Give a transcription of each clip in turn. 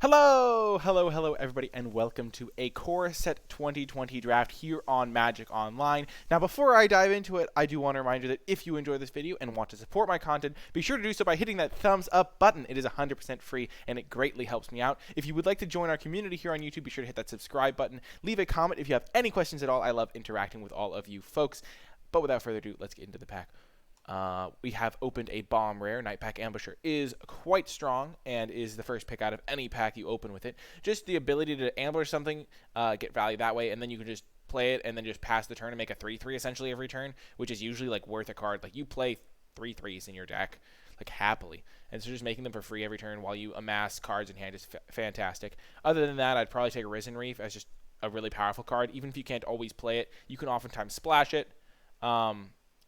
Hello, everybody, and welcome to a Core Set 2020 draft here on Magic Online. Now, before I dive into it, I do want to remind you that if you enjoy this video and want to support my content, be sure to do so by hitting that thumbs up button. It is 100% free, and it greatly helps me out. If you would like to join our community here on YouTube, be sure to hit that subscribe button. Leave a comment if you have any questions at all. I love interacting with all of you folks. But without further ado, let's get into the pack. We have opened a bomb rare. Night Pack Ambusher is quite strong and is the first pick out of any pack you open with it. Just the ability to ambush something, get value that way, and then you can just play it and then just pass the turn and make a 3/3 essentially every turn, which is usually like worth a card. Like you play 3/3s in your deck like happily, and so just making them for free every turn while you amass cards in hand is fantastic. Other than that, I'd probably take a Risen Reef as just a really powerful card. Even if you can't always play it, you can oftentimes splash it.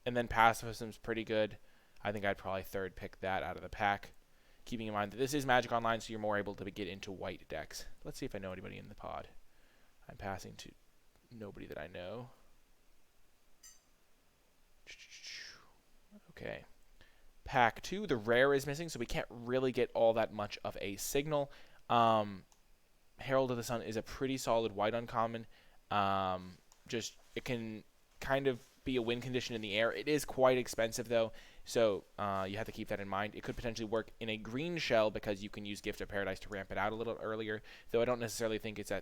And then pacifism's pretty good. I think I'd probably third pick that out of the pack, keeping in mind that this is Magic Online, so you're more able to get into white decks. Let's see if I know anybody in the pod. I'm passing to nobody that I know. Okay. Pack 2, the rare is missing, so we can't really get all that much of a signal. Herald of the Sun is a pretty solid white uncommon. It can kind of be a win condition in the air. It is quite expensive though, so you have to keep that in mind. It could potentially work in a green shell because you can use Gift of Paradise to ramp it out a little earlier, though I don't necessarily think its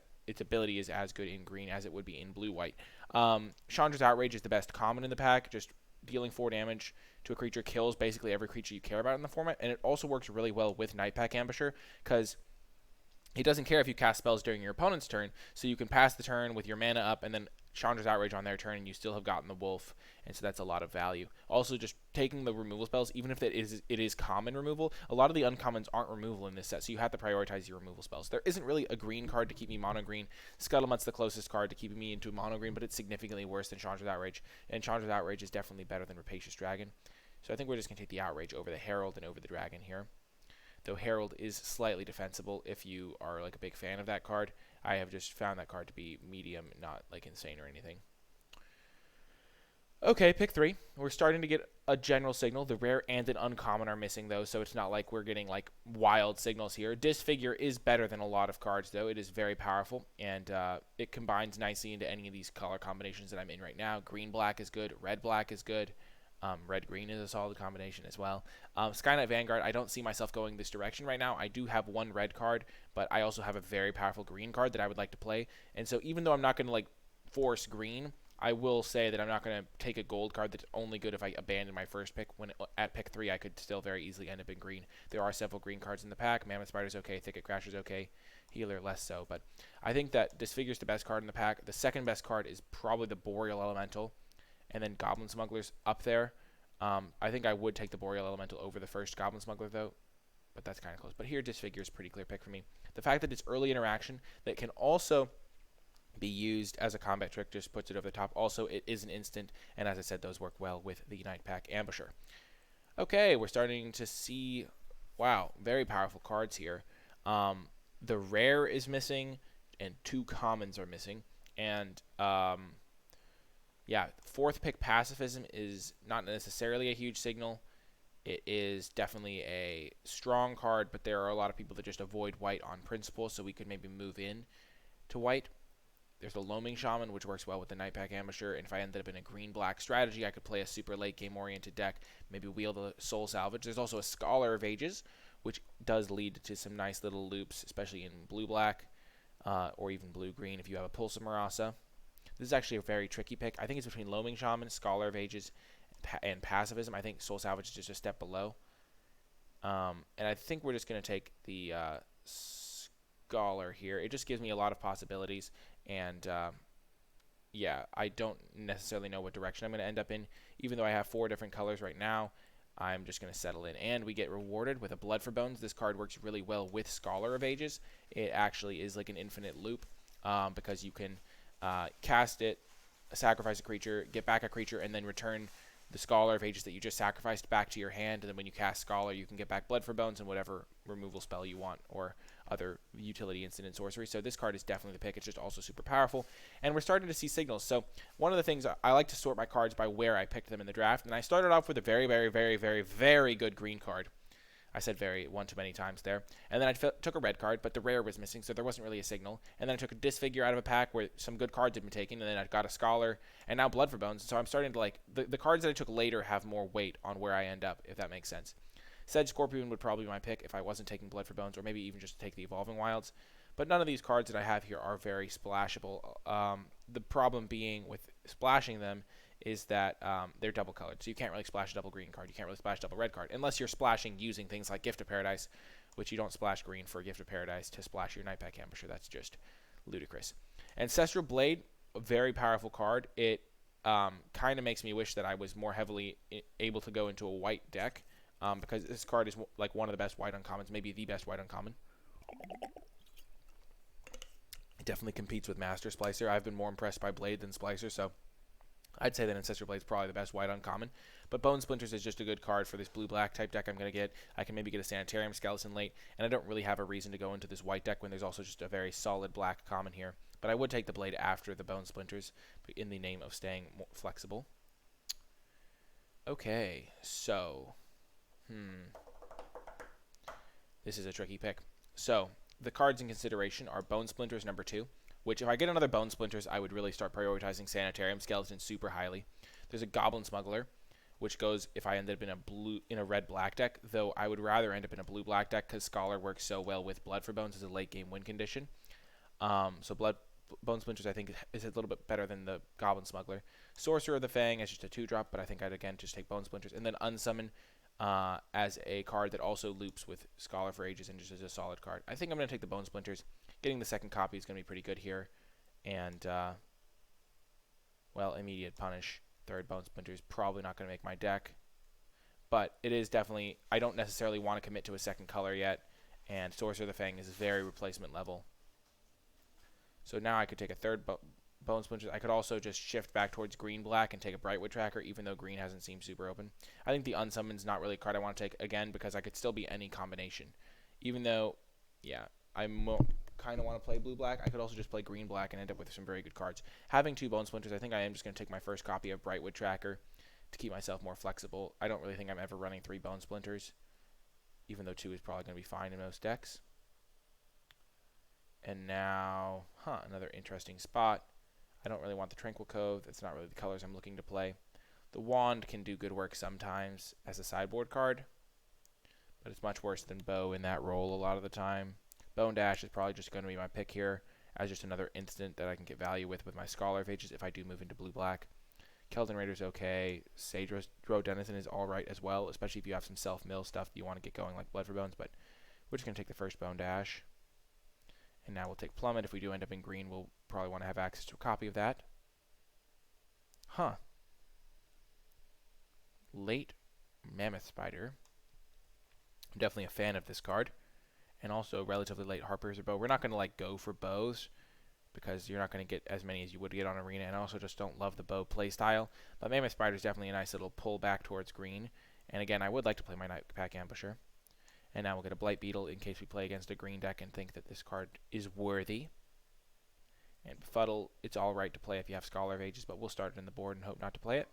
ability is as good in green as it would be in blue-white. Chandra's Outrage is the best common in the pack, just dealing 4 damage to a creature kills basically every creature you care about in the format, and it also works really well with Night Pack Ambusher because it doesn't care if you cast spells during your opponent's turn, so you can pass the turn with your mana up and then Chandra's Outrage on their turn, and you still have gotten the wolf, and so that's a lot of value. Also, just taking the removal spells, even if it is common removal, a lot of the uncommons aren't removal in this set, so you have to prioritize your removal spells. There isn't really a green card to keep me mono green. Scuttlemutt's the closest card to keeping me into mono green, but it's significantly worse than Chandra's Outrage, and Chandra's Outrage is definitely better than Rapacious Dragon. So I think we're just going to take the Outrage over the Herald and over the Dragon here. Though Herald is slightly defensible if you are like a big fan of that card. I have just found that card to be medium, not like insane or anything. Okay, pick 3. We're starting to get a general signal. The rare and an uncommon are missing though, so it's not like we're getting like wild signals here. Disfigure is better than a lot of cards though. It is very powerful, and it combines nicely into any of these color combinations that I'm in right now. Green-black is good. Red-black is good. Red-green is a solid combination as well. Sky-Knight Vanguard, I don't see myself going this direction right now. I do have one red card, but I also have a very powerful green card that I would like to play. And so even though I'm not going to like force green, I will say that I'm not going to take a gold card that's only good if I abandon my first pick. When at pick 3, I could still very easily end up in green. There are several green cards in the pack. Mammoth Spider's okay. Thicket Crasher's okay. Healer less so. But I think that Disfigure's the best card in the pack. The second best card is probably the Boreal Elemental, and then Goblin Smuggler's up there. I think I would take the Boreal Elemental over the first Goblin Smuggler, though, but that's kind of close. But here, Disfigure is a pretty clear pick for me. The fact that it's early interaction that can also be used as a combat trick just puts it over the top. Also, it is an instant, and as I said, those work well with the Night Pack Ambusher. Okay, we're starting to see, wow, very powerful cards here. The rare is missing, and 2 commons are missing, and yeah, 4th pick Pacifism is not necessarily a huge signal. It is definitely a strong card, but there are a lot of people that just avoid white on principle, so we could maybe move in to white. There's the Loaming Shaman, which works well with the Night Pack Ambusher, and if I ended up in a green-black strategy, I could play a super late game-oriented deck, maybe wheel the Soul Salvage. There's also a Scholar of Ages, which does lead to some nice little loops, especially in blue-black, or even blue-green if you have a Pulsa Marasa. This is actually a very tricky pick. I think it's between Loaming Shaman, Scholar of Ages, and Pacifism. I think Soul Salvage is just a step below. And I think we're just going to take the Scholar here. It just gives me a lot of possibilities. And, yeah, I don't necessarily know what direction I'm going to end up in. Even though I have 4 different colors right now, I'm just going to settle in. And we get rewarded with a Blood for Bones. This card works really well with Scholar of Ages. It actually is like an infinite loop because you can cast it, sacrifice a creature, get back a creature, and then return the Scholar of Ages that you just sacrificed back to your hand. And then when you cast Scholar, you can get back Blood for Bones and whatever removal spell you want or other utility instant and sorcery. So this card is definitely the pick. It's just also super powerful. And we're starting to see signals. So one of the things, I like to sort my cards by where I picked them in the draft. And I started off with a very, very, very, very, very good green card. I said very one too many times there. And then I took a red card, but the rare was missing, so there wasn't really a signal. And then I took a disfigure out of a pack where some good cards had been taken, and then I got a scholar, and now blood for bones. So I'm starting to like the cards that I took later have more weight on where I end up, if that makes sense. Said Scorpion would probably be my pick if I wasn't taking blood for bones, or maybe even just to take the evolving wilds. But none of these cards that I have here are very splashable. The problem being with splashing them is that they're double colored. So you can't really splash a double green card. You can't really splash a double red card. Unless you're splashing using things like Gift of Paradise, which you don't splash green for Gift of Paradise to splash your Nightpack Ambusher. That's just ludicrous. Ancestral Blade, a very powerful card. It kind of makes me wish that I was more heavily able to go into a white deck because this card is like one of the best white uncommons, maybe the best white uncommon. It definitely competes with Master Splicer. I've been more impressed by Blade than Splicer, so I'd say that Ancestral Blade is probably the best white uncommon. But Bone Splinters is just a good card for this blue-black type deck I'm going to get. I can maybe get a Sanitarium Skeleton late, and I don't really have a reason to go into this white deck when there's also just a very solid black common here. But I would take the Blade after the Bone Splinters in the name of staying more flexible. Okay, so... This is a tricky pick. So, the cards in consideration are Bone Splinters number 2, which if I get another Bone Splinters, I would really start prioritizing Sanitarium Skeleton super highly. There's a Goblin Smuggler, which goes if I ended up in a red-black deck, though I would rather end up in a blue-black deck because Scholar works so well with Blood for Bones as a late-game win condition. So Bone Splinters, I think, is a little bit better than the Goblin Smuggler. Sorcerer of the Fang is just a 2-drop, but I think I'd, again, just take Bone Splinters. And then Unsummon as a card that also loops with Scholar for Ages and just is a solid card. I think I'm going to take the Bone Splinters. Getting the second copy is going to be pretty good here. And, well, Immediate Punish, third Bone Splinter is probably not going to make my deck. But it is definitely, I don't necessarily want to commit to a second color yet. And Sorcerer of the Fang is very replacement level. So now I could take a third Bone Splinters. I could also just shift back towards green-black and take a Brightwood Tracker, even though green hasn't seemed super open. I think the Unsummon's not really a card I want to take, again, because I could still be any combination. Even though, yeah, I kind of want to play blue-black, I could also just play green-black and end up with some very good cards. Having 2 Bone Splinters, I think I am just going to take my first copy of Brightwood Tracker to keep myself more flexible. I don't really think I'm ever running 3 Bone Splinters, even though 2 is probably going to be fine in most decks. And now, another interesting spot. I don't really want the Tranquil Cove. That's not really the colors I'm looking to play. The Wand can do good work sometimes as a sideboard card, but it's much worse than Bow in that role a lot of the time. Bone Dash is probably just going to be my pick here as just another instant that I can get value with my Scholar of Ages if I do move into blue-black. Keldon Raider's okay. Sage Row Denizen is alright as well, especially if you have some self-mill stuff that you want to get going like Blood for Bones, but we're just going to take the first Bone Dash. And now we'll take Plummet. If we do end up in green, we'll probably want to have access to a copy of that. Late Mammoth Spider. I'm definitely a fan of this card. And also relatively late Harper's Bow. We're not going to like go for bows because you're not going to get as many as you would get on Arena. And I also just don't love the bow playstyle. But Mammoth Spider is definitely a nice little pull back towards green. And again, I would like to play my Nightpack Ambusher. And now we'll get a Blight Beetle in case we play against a green deck and think that this card is worthy. And Befuddle, it's alright to play if you have Scholar of Ages, but we'll start it in the board and hope not to play it.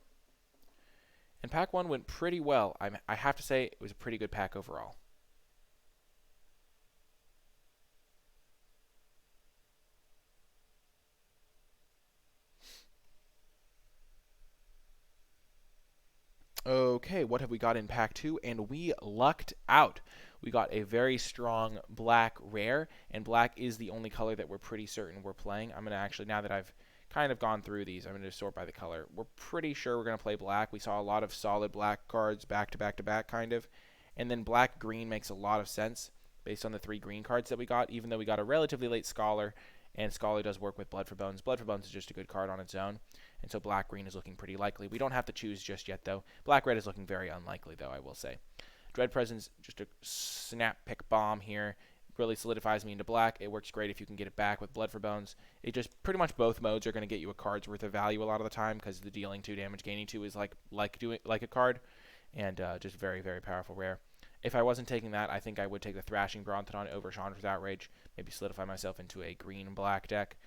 And pack 1 went pretty well. I have to say it was a pretty good pack overall. Okay, what have we got in pack 2? And we lucked out. We got a very strong black rare, and black is the only color that we're pretty certain we're playing. I'm going to actually, now that I've kind of gone through these, I'm going to sort by the color. We're pretty sure we're going to play black. We saw a lot of solid black cards back to back to back, kind of. And then black-green makes a lot of sense based on the 3 green cards that we got, even though we got a relatively late Scholar, and Scholar does work with Blood for Bones. Blood for Bones is just a good card on its own, and so black-green is looking pretty likely. We don't have to choose just yet, though. Black-red is looking very unlikely, though, I will say. Dread Presence, just a snap pick bomb here. Really solidifies me into black. It works great if you can get it back with Blood for Bones. It just, pretty much both modes are going to get you a card's worth of value a lot of the time, because the dealing 2 damage, gaining 2 is like a card, and just very, very powerful rare. If I wasn't taking that, I think I would take the Thrashing Brontodon over Chandra's Outrage, maybe solidify myself into a green and black deck,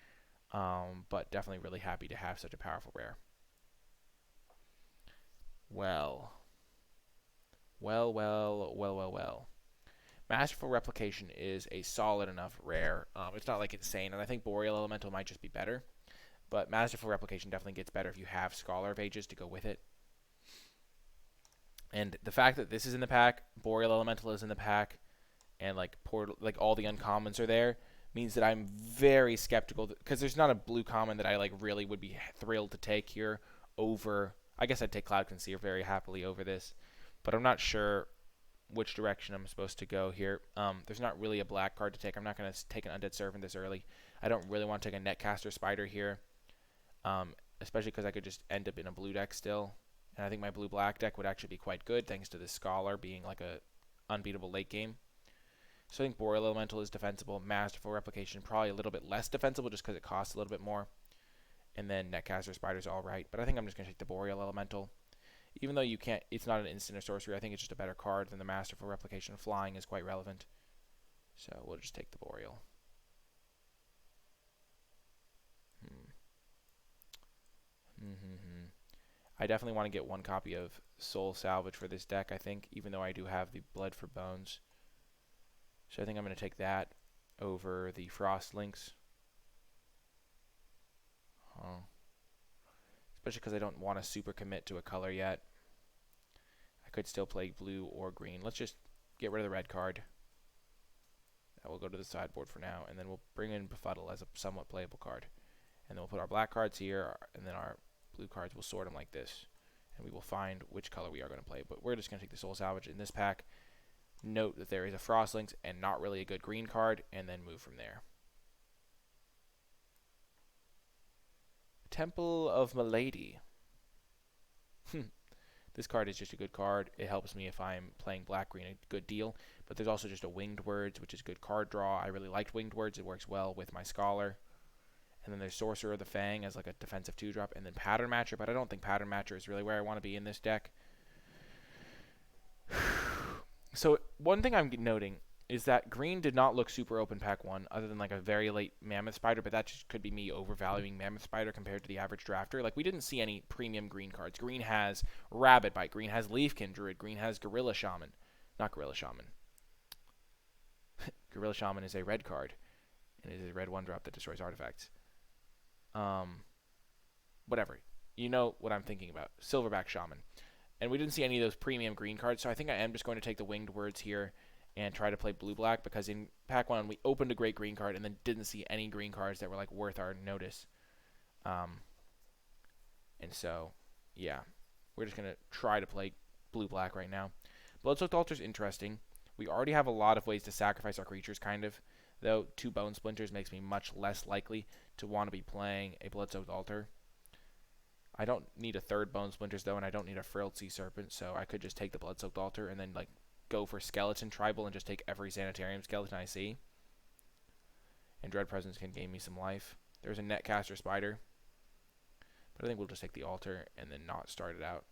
but definitely really happy to have such a powerful rare. Well. Masterful Replication is a solid enough rare. It's not like insane, and I think Boreal Elemental might just be better. But Masterful Replication definitely gets better if you have Scholar of Ages to go with it. And the fact that this is in the pack, Boreal Elemental is in the pack, and like all the uncommons are there, means that I'm very skeptical because there's not a blue common that I like really would be thrilled to take here over. I guess I'd take Cloud Concealer very happily over this, but I'm not sure which direction I'm supposed to go here. There's not really a black card to take. I'm not going to take an Undead Servant this early. I don't really want to take a Netcaster Spider here, especially because I could just end up in a blue deck still. And I think my blue-black deck would actually be quite good thanks to this Scholar being like a unbeatable late game. So I think Boreal Elemental is defensible. Masterful Replication probably a little bit less defensible just because it costs a little bit more. And then Netcaster Spider's all right. But I think I'm just going to take the Boreal Elemental. Even though you can't, it's not an instant or sorcery, I think it's just a better card than the Masterful Replication. Flying is quite relevant. So we'll just take the Boreal. I definitely want to get one copy of Soul Salvage for this deck, I think, even though I do have the Blood for Bones. So I think I'm going to take that over the Frost Links. Especially because I don't want to super commit to a color yet. I could still play blue or green. Let's just get rid of the red card. That will go to the sideboard for now, and then we'll bring in Befuddle as a somewhat playable card. And then we'll put our black cards here, and then our blue cards, we'll sort them like this. And we will find which color we are going to play. But we're just going to take the Soul Salvage in this pack. Note that there is a Frostlinks and not really a good green card, and then move from there. Temple of Milady. This card is just a good card. It helps me if I'm playing black-green a good deal. But there's also just a Winged Words, which is good card draw. I really liked Winged Words. It works well with my Scholar. And then there's Sorcerer of the Fang as like a defensive 2-drop. And then Pattern Matcher, but I don't think Pattern Matcher is really where I want to be in this deck. So one thing I'm noting is that green did not look super open pack 1, other than like a very late Mammoth Spider, but that just could be me overvaluing Mammoth Spider compared to the average drafter. Like, we didn't see any premium green cards. Green has Rabbit Bite, green has Leafkin Druid, green has Gorilla Shaman. Not Gorilla Shaman. Gorilla Shaman is a red card, and it is a red 1-drop that destroys artifacts. Whatever. You know what I'm thinking about. Silverback Shaman. And we didn't see any of those premium green cards, so I think I am just going to take the Winged Words here and try to play blue-black, because in pack 1 we opened a great green card and then didn't see any green cards that were like worth our notice. And so, yeah, we're just going to try to play blue-black right now. Bloodsoaked Altar is interesting. We already have a lot of ways to sacrifice our creatures, kind of, though 2 Bone Splinters makes me much less likely to want to be playing a Bloodsoaked Altar. I don't need a 3rd Bone Splinters, though, and I don't need a Frilled Sea Serpent, so I could just take the Bloodsoaked Altar and then, like, go for Skeleton Tribal and just take every Sanitarium Skeleton I see. And Dread Presence can gain me some life. There's a Netcaster Spider, but I think we'll just take the Altar and then not start it out.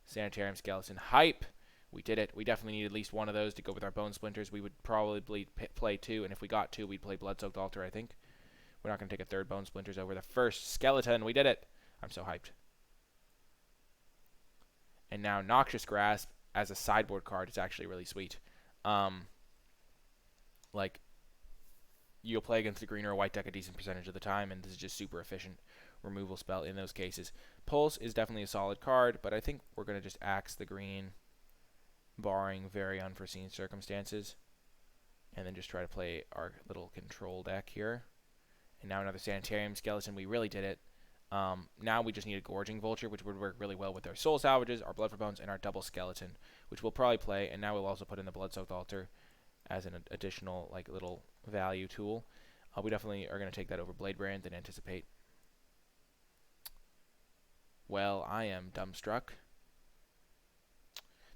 Sanitarium Skeleton. Hype! We did it. We definitely need at least one of those to go with our Bone Splinters. We would probably play 2, and if we got 2, we'd play Bloodsoaked Altar, I think. We're not going to take a 3rd Bone Splinters over the first Skeleton. We did it! I'm so hyped. And now Noxious Grasp as a sideboard card is actually really sweet. Like, you'll play against a green or a white deck a decent percentage of the time, and this is just super efficient removal spell in those cases. Pulse is definitely a solid card, but I think we're going to just axe the green, barring very unforeseen circumstances, and then just try to play our little control deck here. And now another Sanitarium Skeleton. We really did it. Now we just need a Gorging Vulture, which would work really well with our Soul Salvages, our Blood for Bones, and our double Skeleton, which we'll probably play. And now we'll also put in the Bloodsoaked Altar as an additional like little value tool. We definitely are going to take that over Bladebrand and anticipate. Well, I am dumbstruck.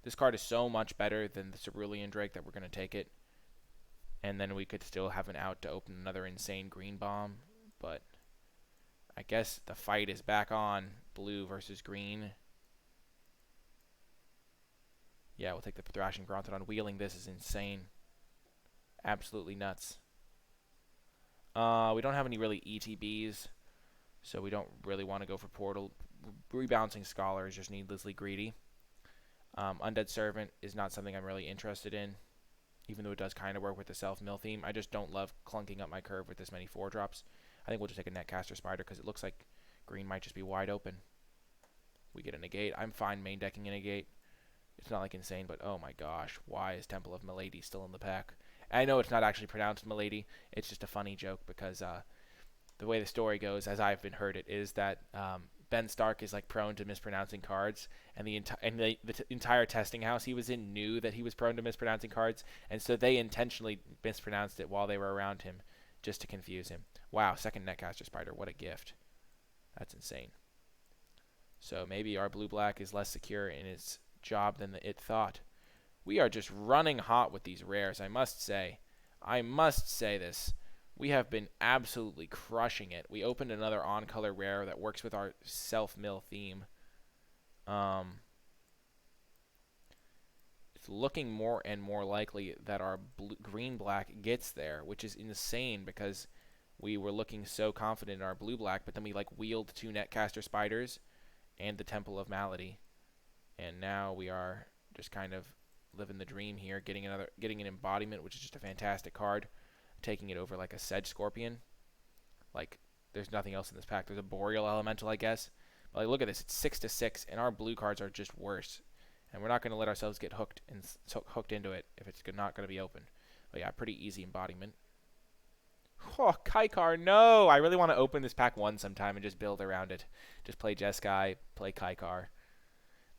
This card is so much better than the Cerulean Drake that we're going to take it. And then we could still have an out to open another insane green bomb, but I guess the fight is back on. Blue versus green. Yeah, we'll take the Thrashing Brontodon. Wheeling this is insane. Absolutely nuts. We don't have any really ETBs, so we don't really want to go for Portal. Rebalancing Scholar is just needlessly greedy. Undead Servant is not something I'm really interested in. even though it does kind of work with the self-mill theme. I just don't love clunking up my curve with this many 4-drops. I think we'll just take a Netcaster Spider because it looks like green might just be wide open. We get a negate. I'm fine main decking a negate. It's not like insane, but oh my gosh, why is Temple of Milady still in the pack? And I know it's not actually pronounced Milady. It's just a funny joke because the way the story goes, as I've been heard it, is that Ben Stark is like prone to mispronouncing cards, and the entire testing house he was in knew that he was prone to mispronouncing cards, and so they intentionally mispronounced it while they were around him, just to confuse him. Wow, second Netcaster Spider, what a gift! That's insane. So maybe our blue-black is less secure in its job than it thought. We are just running hot with these rares, I must say. I must say this. We have been absolutely crushing it. We opened another on-color rare that works with our self-mill theme. It's looking more and more likely that our green-black gets there, which is insane because we were looking so confident in our blue-black, but then we like wheeled 2 Netcaster Spiders and the Temple of Malady, and now we are just kind of living the dream here, getting an embodiment, which is just a fantastic card, taking it over like a Sedge Scorpion. Like, there's nothing else in this pack. There's a Boreal Elemental, I guess. But like, look at this. It's 6/6, and our blue cards are just worse. And we're not going to let ourselves get hooked into it if it's not going to be open. But yeah, pretty easy embodiment. Oh, Kaikar, no! I really want to open this pack 1 sometime and just build around it. Just play Jeskai, play Kaikar.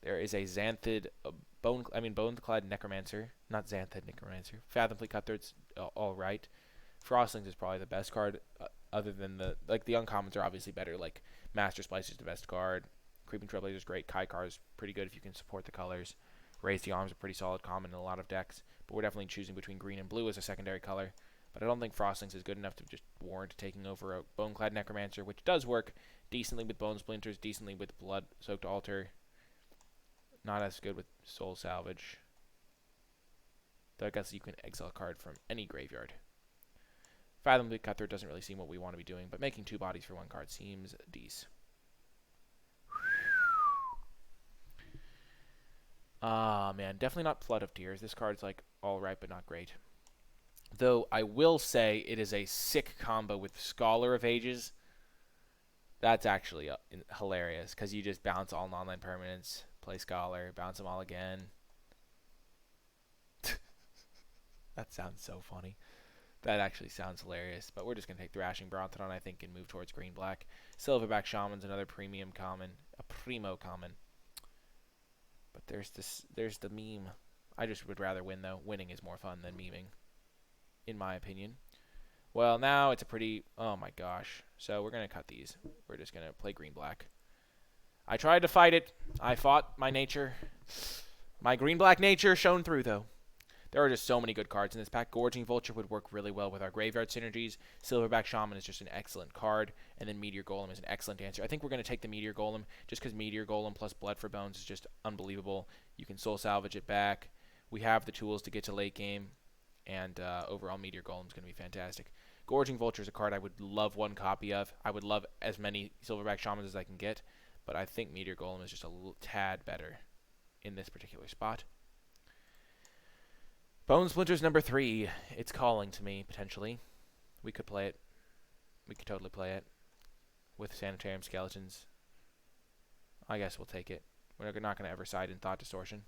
There is a Xanthid, Boneclad Necromancer. Not Xanthid Necromancer. Fathomfleet Cutthroat's alright. Frostlings is probably the best card, other than the uncommons are obviously better. Like, Master Splice is the best card. Creeping Trailblazer is great. Kaikar is pretty good if you can support the colors. Raise the Arms are pretty solid common in a lot of decks. But we're definitely choosing between green and blue as a secondary color. But I don't think Frostlings is good enough to just warrant taking over a Boneclad Necromancer, which does work decently with Bone Splinters, decently with Blood-Soaked Altar. Not as good with Soul Salvage. Though I guess you can exile a card from any graveyard. Fathomfleet Cutthroat doesn't really seem what we want to be doing, but making 2 bodies for 1 card seems decent. Ah, man, definitely not Flood of Tears. This card's like alright, but not great. Though I will say it is a sick combo with Scholar of Ages. That's actually hilarious, because you just bounce all non-land permanents, play Scholar, bounce them all again. That sounds so funny. That actually sounds hilarious. But we're just going to take Thrashing Brontodon, I think, and move towards green-black. Silverback Shaman's another premium common. A primo common. But there's the meme. I just would rather win, though. Winning is more fun than memeing, in my opinion. Well, now it's a pretty... Oh, my gosh. So we're going to cut these. We're just going to play green-black. I tried to fight it. I fought my nature. My green-black nature shone through, though. There are just so many good cards in this pack. Gorging Vulture would work really well with our graveyard synergies. Silverback Shaman is just an excellent card. And then Meteor Golem is an excellent answer. I think we're going to take the Meteor Golem just because Meteor Golem plus Blood for Bones is just unbelievable. You can Soul Salvage it back. We have the tools to get to late game. And overall, Meteor Golem is going to be fantastic. Gorging Vulture is a card I would love 1 copy of. I would love as many Silverback Shamans as I can get. But I think Meteor Golem is just a little tad better in this particular spot. Bone Splinters number 3. It's calling to me, potentially. We could play it. We could totally play it. With Sanitarium Skeletons. I guess we'll take it. We're not going to ever side in Thought Distortion.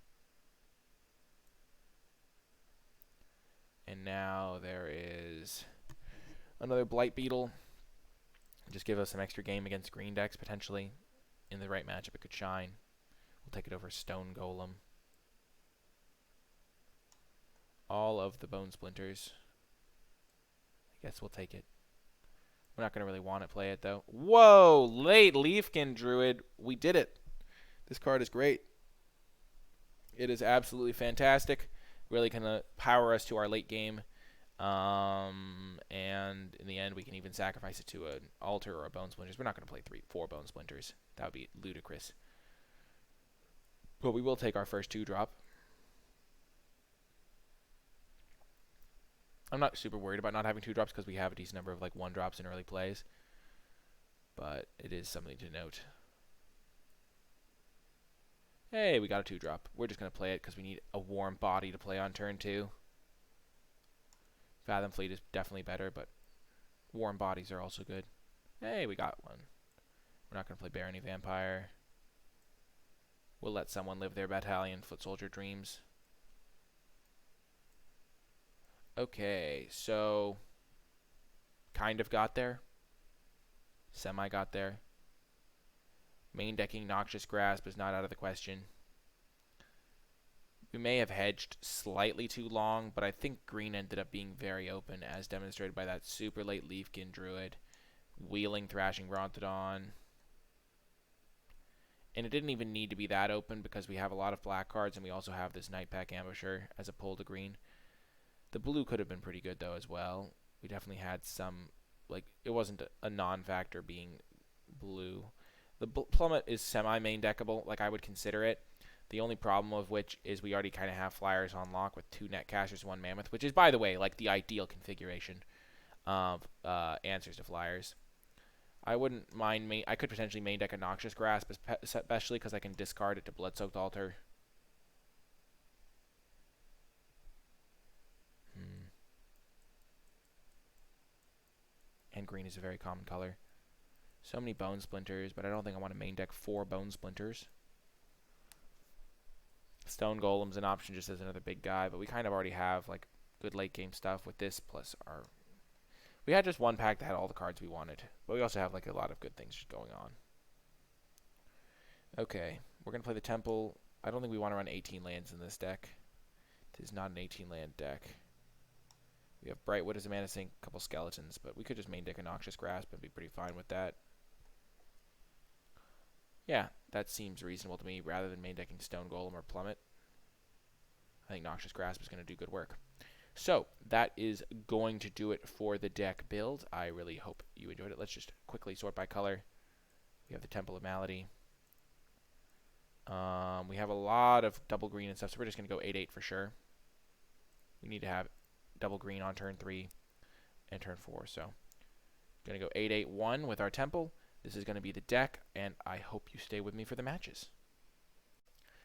And now there is another Blight Beetle. Just give us some extra game against green decks, potentially. In the right matchup, it could shine. We'll take it over Stone Golem. All of the Bone Splinters. I guess we'll take it. We're not going to really want to play it, though. Whoa! Late Leafkin Druid. We did it. This card is great. It is absolutely fantastic. Really going to power us to our late game. And in the end, we can even sacrifice it to an altar or a Bone Splinters. We're not going to play 4 Bone Splinters. That would be ludicrous. But we will take our first 2-drop. I'm not super worried about not having 2-drops because we have a decent number of 1-drops in early plays. But it is something to note. Hey, we got a 2-drop. We're just going to play it because we need a warm body to play on turn 2. Fathom Fleet is definitely better, but Warm Bodies are also good. Hey, we got one. We're not going to play Barony Vampire. We'll let someone live their battalion foot soldier dreams. Okay, so kind of got there. Semi got there. Main decking Noxious Grasp is not out of the question. We may have hedged slightly too long, but I think green ended up being very open, as demonstrated by that super late Leafkin Druid, wheeling Thrashing Brontodon. And it didn't even need to be that open because we have a lot of black cards, and we also have this Nightpack Ambusher as a pull to green. The blue could have been pretty good, though, as well. We definitely had some, like, it wasn't a non-factor being blue. The Plummet is semi-main deckable, like I would consider it. The only problem of which is we already kind of have flyers on lock with 2 Netcasters, 1 Mammoth, which is, by the way, like the ideal configuration of answers to flyers. I wouldn't mind I could potentially main deck a Noxious Grasp, especially because I can discard it to Bloodsoaked Altar. And green is a very common color. So many Bone Splinters, but I don't think I want to main deck 4 Bone Splinters. Stone Golem's an option just as another big guy, but we kind of already have like good late game stuff with this plus our... We had just one pack that had all the cards we wanted, but we also have like a lot of good things just going on. Okay, we're going to play the Temple. I don't think we want to run 18 lands in this deck. This is not an 18 land deck. We have Brightwood as a mana sink, a couple skeletons, but we could just main deck a Noxious Grasp and be pretty fine with that. Yeah, that seems reasonable to me, rather than main decking Stone Golem or Plummet. I think Noxious Grasp is going to do good work. So, that is going to do it for the deck build. I really hope you enjoyed it. Let's just quickly sort by color. We have the Temple of Malady. We have a lot of double green and stuff, so we're just going to go 8-8 for sure. We need to have double green on turn 3 and turn 4, so going to go 8-8-1 with our Temple. This is going to be the deck, and I hope you stay with me for the matches.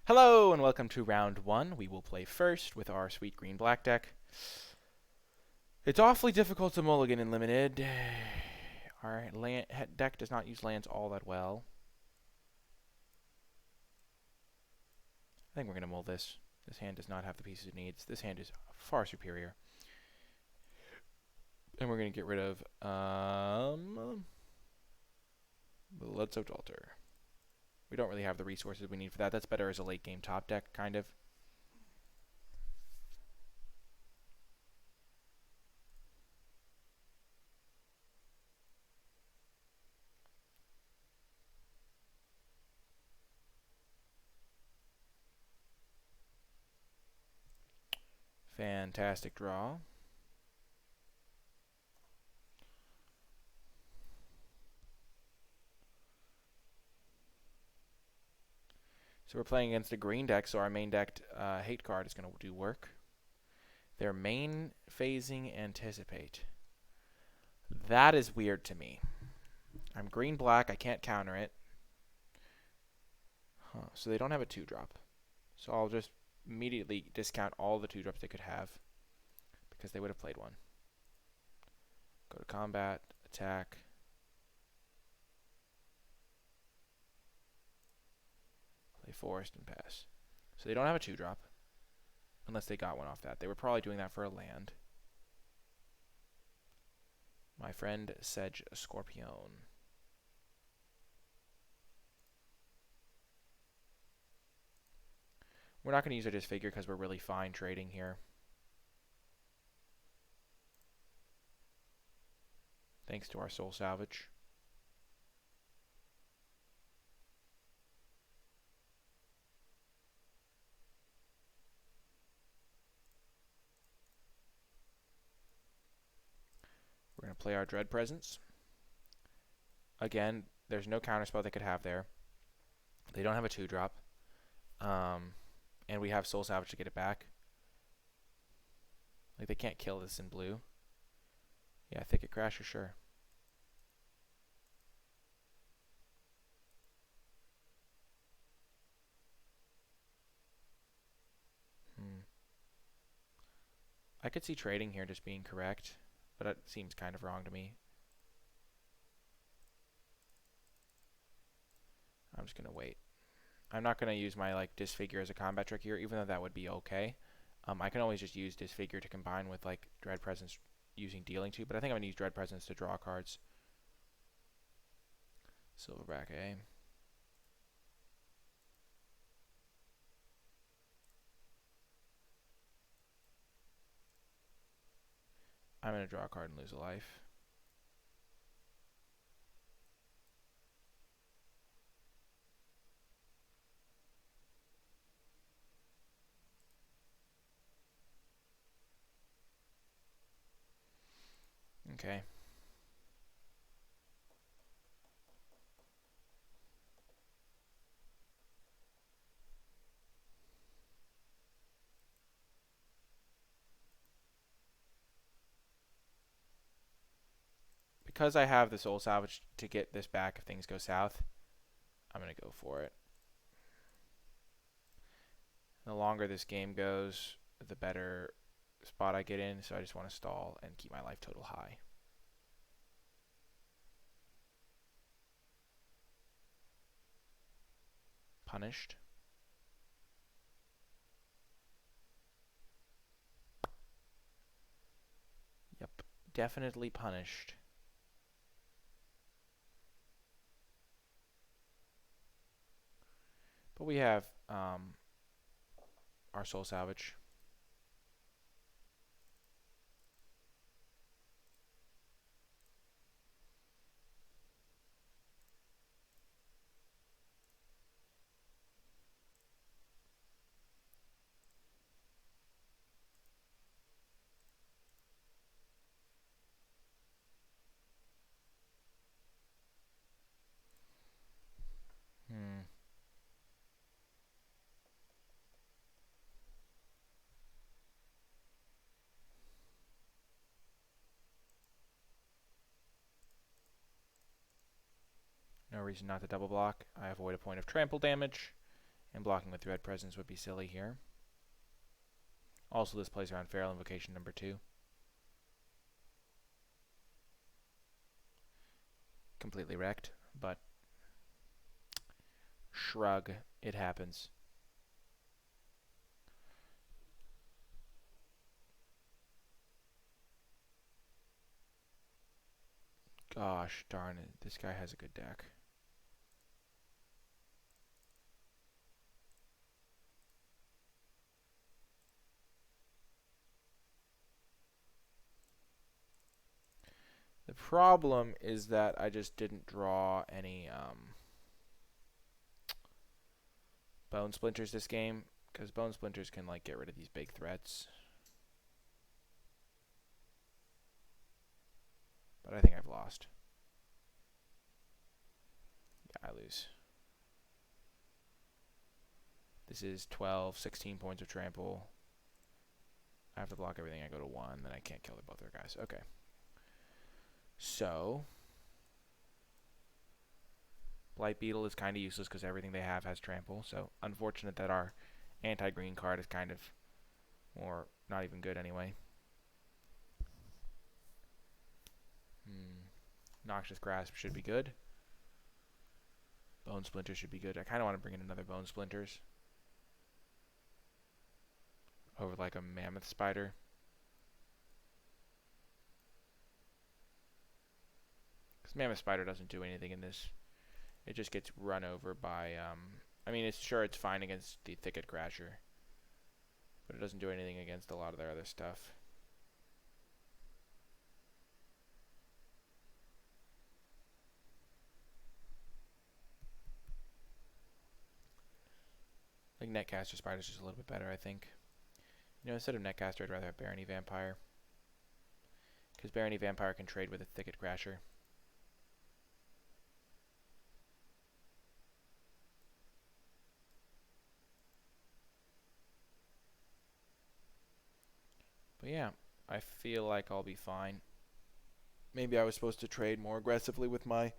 Hello, and welcome to round 1. We will play first with our sweet green-black deck. It's awfully difficult to mulligan in Limited. Our deck does not use lands all that well. I think we're going to mull this. This hand does not have the pieces it needs. This hand is far superior. And we're going to get rid of Bloodsoaked Altar. We don't really have the resources we need for that. That's better as a late game top deck, kind of. Fantastic draw. So we're playing against a green deck, so our main decked hate card is going to do work. Their main phasing Anticipate. That is weird to me. I'm green-black, I can't counter it. So they don't have a 2-drop. So I'll just immediately discount all the 2-drops they could have, because they would have played one. Go to combat, attack. Play forest and pass. So they don't have a 2-drop, unless they got one off that. They were probably doing that for a land. My friend Sedge Scorpion. We're not going to use our Disfigure because we're really fine trading here. Thanks to our Soul Salvage. We're going to play our Dread Presence. Again, there's no counterspell they could have there. They don't have a 2-drop. And we have Soul Salvage to get it back. Like, they can't kill this in blue. Yeah, Thicket Crasher, sure. I could see trading here just being correct, but it seems kind of wrong to me. I'm just going to wait. I'm not going to use my like disfigure as a combat trick here, even though that would be okay. I can always just use disfigure to combine with like Dread Presence using dealing 2, but I think I'm going to use Dread Presence to draw cards. Silverback A. I'm going to draw a card and lose a life. Okay. Because I have the Soul Salvage to get this back if things go south, I'm going to go for it. The longer this game goes, the better spot I get in, so I just want to stall and keep my life total high. Punished. Yep, definitely punished. But we have our Soul Salvage. No reason not to double block. I avoid a point of trample damage, and blocking with Dread Presence would be silly here. Also, this plays around Feral Invocation number 2. Completely wrecked, but shrug, it happens. Gosh darn it, this guy has a good deck. The problem is that I just didn't draw any Bone Splinters this game, because Bone Splinters can like get rid of these big threats. But I think I've lost. Yeah, I lose. This is 12, 16 points of trample. I have to block everything. I go to 1, then I can't kill both their guys. Okay. So, Blight Beetle is kind of useless because everything they have has trample. So, unfortunate that our anti-green card is kind of, or not even good anyway. Noxious Grasp should be good. Bone Splinters should be good. I kind of want to bring in another Bone Splinters over like a Mammoth Spider. Because Mammoth Spider doesn't do anything in this. It just gets run over by, I mean, it's fine against the Thicket Crasher, but it doesn't do anything against a lot of their other stuff. Like Netcaster Spider's just a little bit better, I think. You know, instead of Netcaster, I'd rather have Barony Vampire. Because Barony Vampire can trade with a Thicket Crasher. But yeah, I feel like I'll be fine. Maybe I was supposed to trade more aggressively with my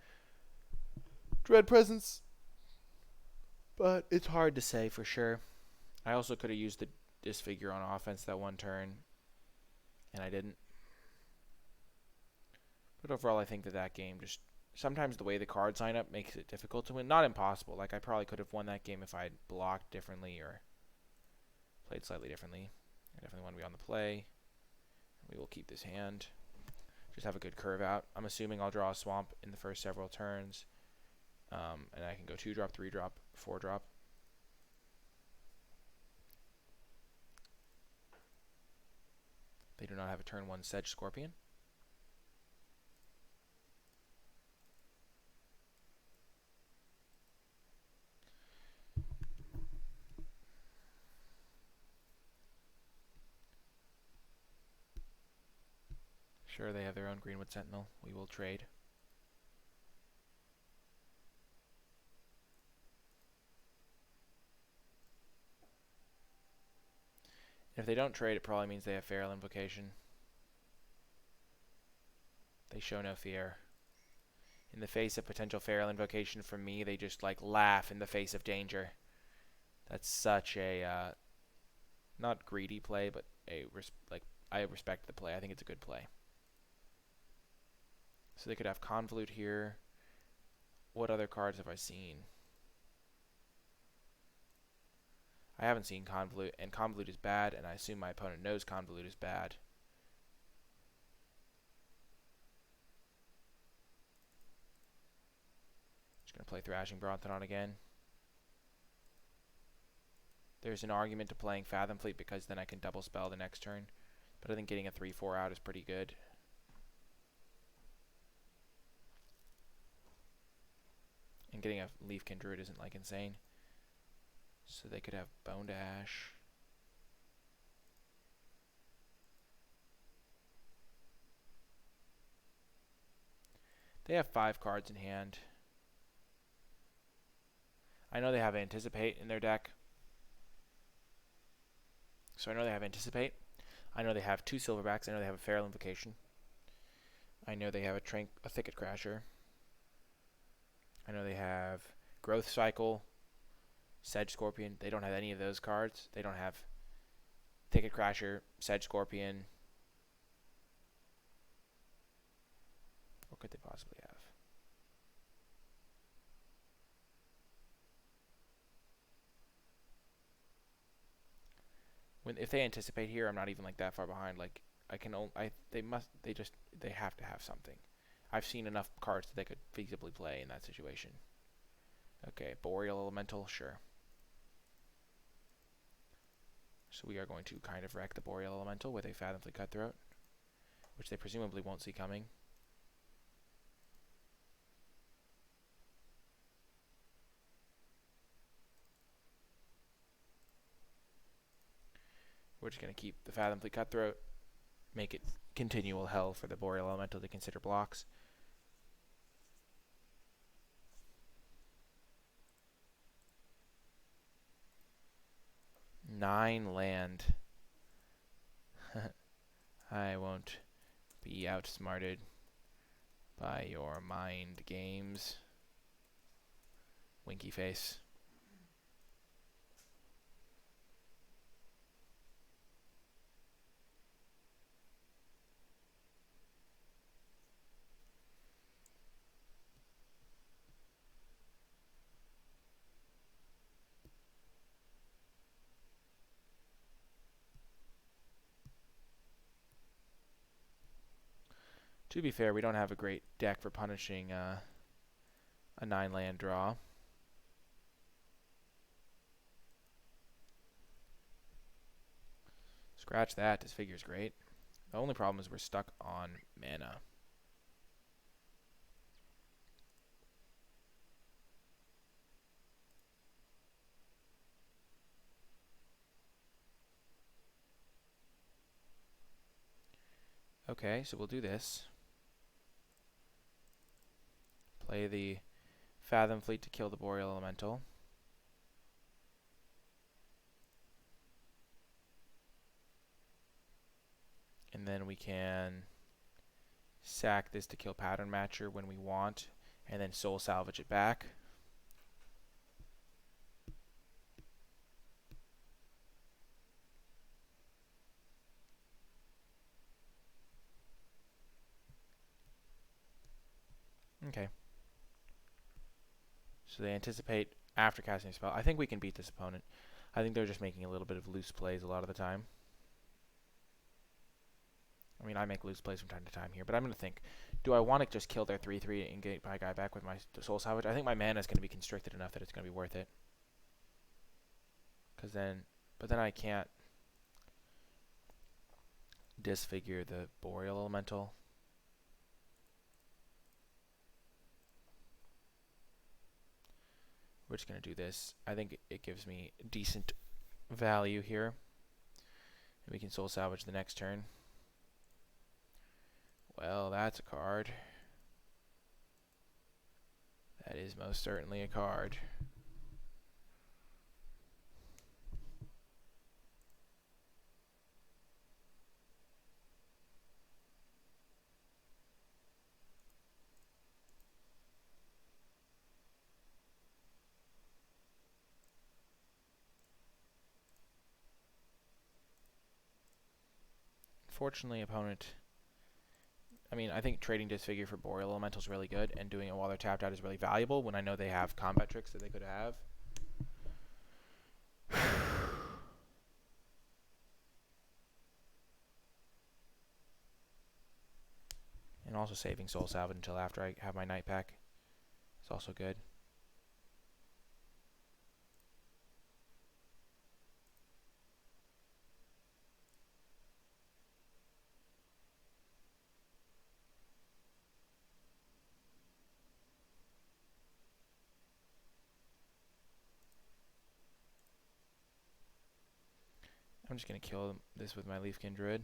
Dread Presence, but it's hard to say for sure. I also could have used the Disfigure on offense that one turn. and I didn't. But overall, I think that game just sometimes the way the cards line up makes it difficult to win. Not impossible. Like I probably could have won that game if I had blocked differently or played slightly differently. I definitely want to be on the play. We will keep this hand. Just have a good curve out. I'm assuming I'll draw a swamp in the first several turns. And I can go 2-drop, 3-drop, 4-drop. They do not have a turn 1 Sedge Scorpion. Sure, they have their own Greenwood Sentinel. We will trade. If they don't trade, it probably means they have Feral Invocation. They show no fear. In the face of potential Feral Invocation from me, they just like laugh in the face of danger. That's such a not greedy play, but I respect the play. I think it's a good play. So they could have Convolute here. What other cards have I seen? I haven't seen Convolute, and Convolute is bad, and I assume my opponent knows Convolute is bad. Just going to play Thrashing Brontodon again. There's an argument to playing Fathom Fleet because then I can double spell the next turn, but I think getting a 3-4 out is pretty good. And getting a Leafkin Druid isn't like insane. So they could have Bone Dash. They have 5 cards in hand. I know they have Anticipate in their deck. So I know they have Anticipate. I know they have 2 Silverbacks. I know they have a Feral Invocation. I know they have a Thicket Crasher. I know they have Growth Cycle, Sedge Scorpion. They don't have any of those cards. They don't have Thicket Crasher, Sedge Scorpion. What could they possibly have? If they Anticipate here, I'm not even like that far behind. Like they have to have something. I've seen enough cards that they could feasibly play in that situation. Okay, Boreal Elemental, sure. So we are going to kind of wreck the Boreal Elemental with a Fathom Fleet Cutthroat, which they presumably won't see coming. We're just going to keep the Fathom Fleet Cutthroat, make it continual hell for the Boreal Elemental to consider blocks. Nine land. I won't be outsmarted by your mind games. Winky face. To be fair, we don't have a great deck for punishing a 9-land draw. Scratch that. This figure's great. The only problem is we're stuck on mana. Okay, so we'll do this. Play the Fathom Fleet to kill the Boreal Elemental. And then we can sack this to kill Pattern Matcher when we want, and then Soul Salvage it back. Okay. So they anticipate after casting a spell. I think we can beat this opponent. I think they're just making a little bit of loose plays a lot of the time. I mean, I make loose plays from time to time here, but I'm going to think, do I want to just kill their 3/3 and get my guy back with my Soul Salvage? I think my mana is going to be constricted enough that it's going to be worth it. But then I can't disfigure the Boreal Elemental. We're just going to do this. I think it gives me decent value here. And we can Soul Salvage the next turn. Well, that's a card. That is most certainly a card. Fortunately, opponent... I mean, I think trading Disfigure for Boreal Elemental is really good, and doing it while they're tapped out is really valuable when I know they have combat tricks that they could have. And also saving Soul Salvage until after I have my Night Pack is also good. I'm just going to kill this with my Leafkin Druid.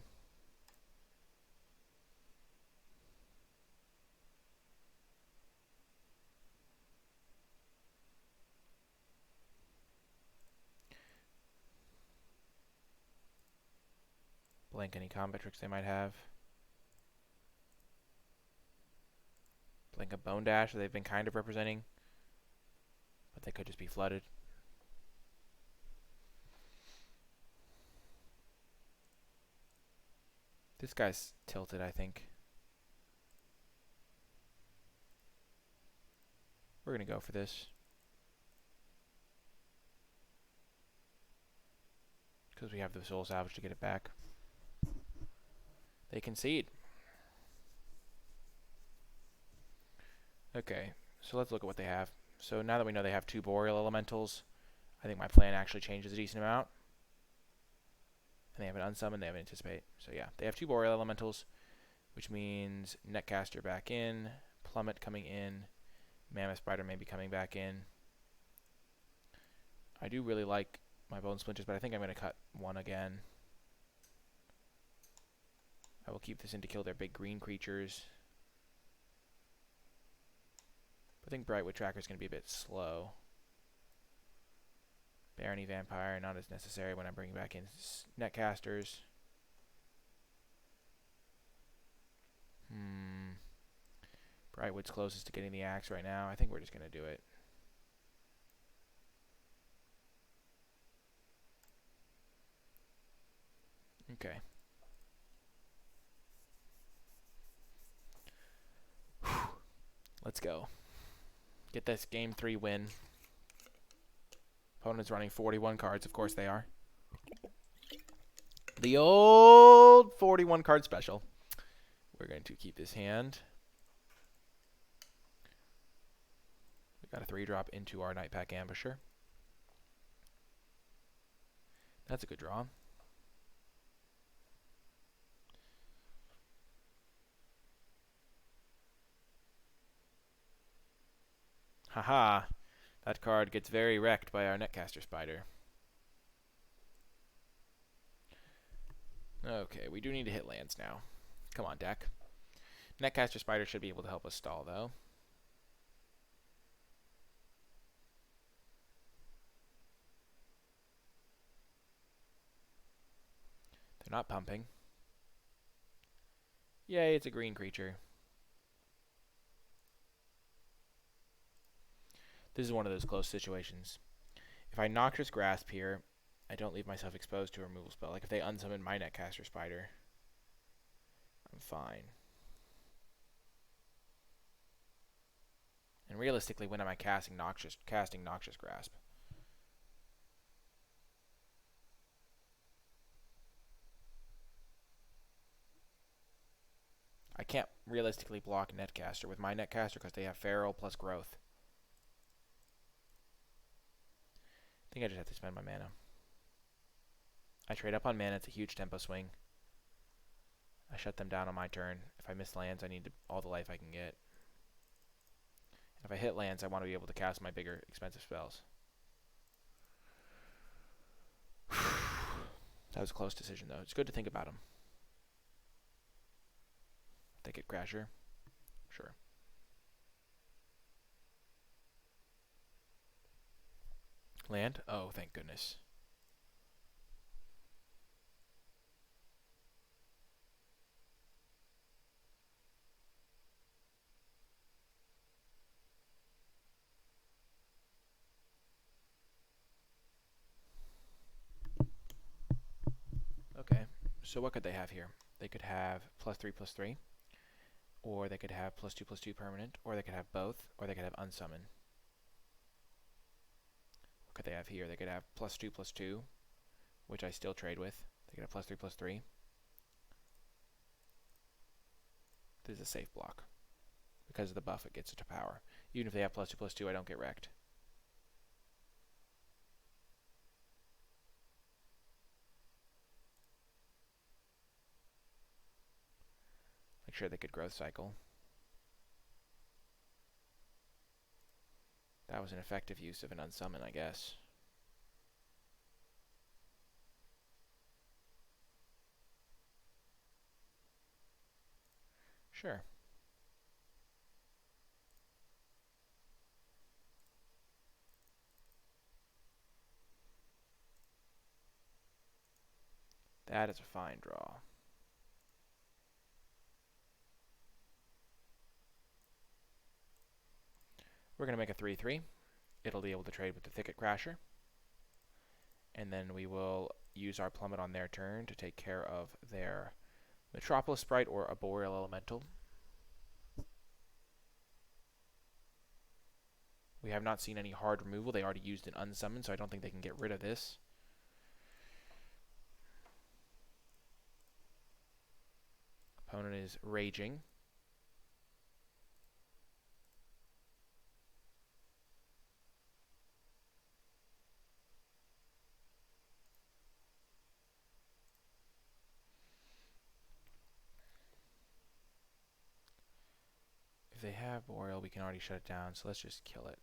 Blank any combat tricks they might have. Blank a Bone Dash that they've been kind of representing, but they could just be flooded. This guy's tilted, I think. We're going to go for this. Because we have the Soul Salvage to get it back. They concede. Okay, so let's look at what they have. So now that we know they have 2 Boreal Elementals, I think my plan actually changes a decent amount. And they have an Unsummon, they have an Anticipate. So yeah, they have 2 Boreal Elementals, which means Netcaster back in, Plummet coming in, Mammoth Spider maybe coming back in. I do really like my Bone Splinters, but I think I'm going to cut one again. I will keep this in to kill their big green creatures. I think Brightwood Tracker is going to be a bit slow. Barony Vampire, not as necessary when I'm bringing back in Netcasters. Brightwood's closest to getting the axe right now. I think we're just going to do it. Okay. Let's go. Get this game 3 win. Opponent's running 41 cards. Of course they are. The old 41 card special. We're going to keep this hand. We got a 3-drop into our Night Pack Ambusher. That's a good draw. Haha. That card gets very wrecked by our Netcaster Spider. Okay, we do need to hit lands now. Come on, deck. Netcaster Spider should be able to help us stall, though. They're not pumping. Yay, it's a green creature. This is one of those close situations. If I Noxious Grasp here, I don't leave myself exposed to a removal spell. Like if they unsummon my Netcaster Spider, I'm fine. And realistically, when am I casting Noxious Grasp? I can't realistically block Netcaster with my Netcaster because they have Feral plus Growth. I think I just have to spend my mana. I trade up on mana. It's a huge tempo swing. I shut them down on my turn. If I miss lands, I need all the life I can get. And if I hit lands, I want to be able to cast my bigger, expensive spells. That was a close decision, though. It's good to think about them. Thicket Crasher. Sure. Land? Oh, thank goodness. Okay, so what could they have here? They could have +3/+3, or they could have +2/+2 permanent, or they could have both, or they could have unsummon. What could they have here? They could have +2/+2, which I still trade with. They could have +3/+3. This is a safe block. Because of the buff, it gets it to power. Even if they have +2/+2, I don't get wrecked. Make sure they could growth cycle. That was an effective use of an unsummon, I guess. Sure. That is a fine draw. We're going to make a 3/3. It'll be able to trade with the Thicket Crasher. And then we will use our Plummet on their turn to take care of their Metropolis Sprite or Arboreal Elemental. We have not seen any hard removal. They already used an unsummon, so I don't think they can get rid of this. Opponent is raging. If they have Boreal, we can already shut it down, so let's just kill it.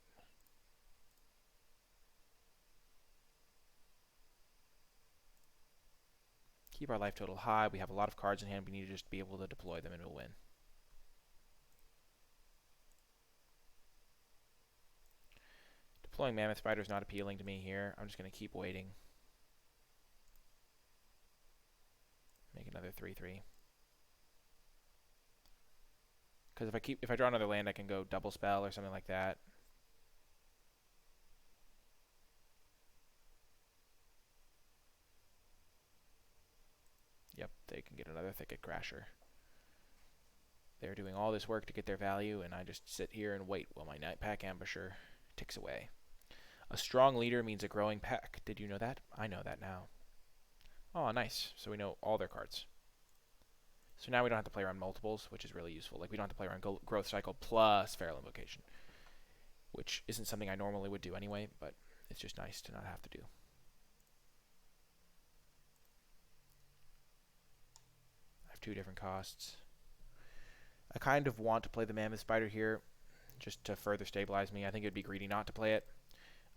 Keep our life total high. We have a lot of cards in hand. We need to just be able to deploy them and we'll win. Deploying Mammoth Spider is not appealing to me here. I'm just going to keep waiting. Make another 3/3. Because if I draw another land, I can go double spell or something like that. Yep, they can get another Thicket Crasher. They're doing all this work to get their value, and I just sit here and wait while my Night Pack Ambusher ticks away. A strong leader means a growing pack. Did you know that? I know that now. Oh, nice. So we know all their cards. So now we don't have to play around multiples, which is really useful. Like, we don't have to play around Growth Cycle plus Feral Invocation, which isn't something I normally would do anyway, but it's just nice to not have to do. I have 2 different costs. I kind of want to play the Mammoth Spider here just to further stabilize me. I think it would be greedy not to play it.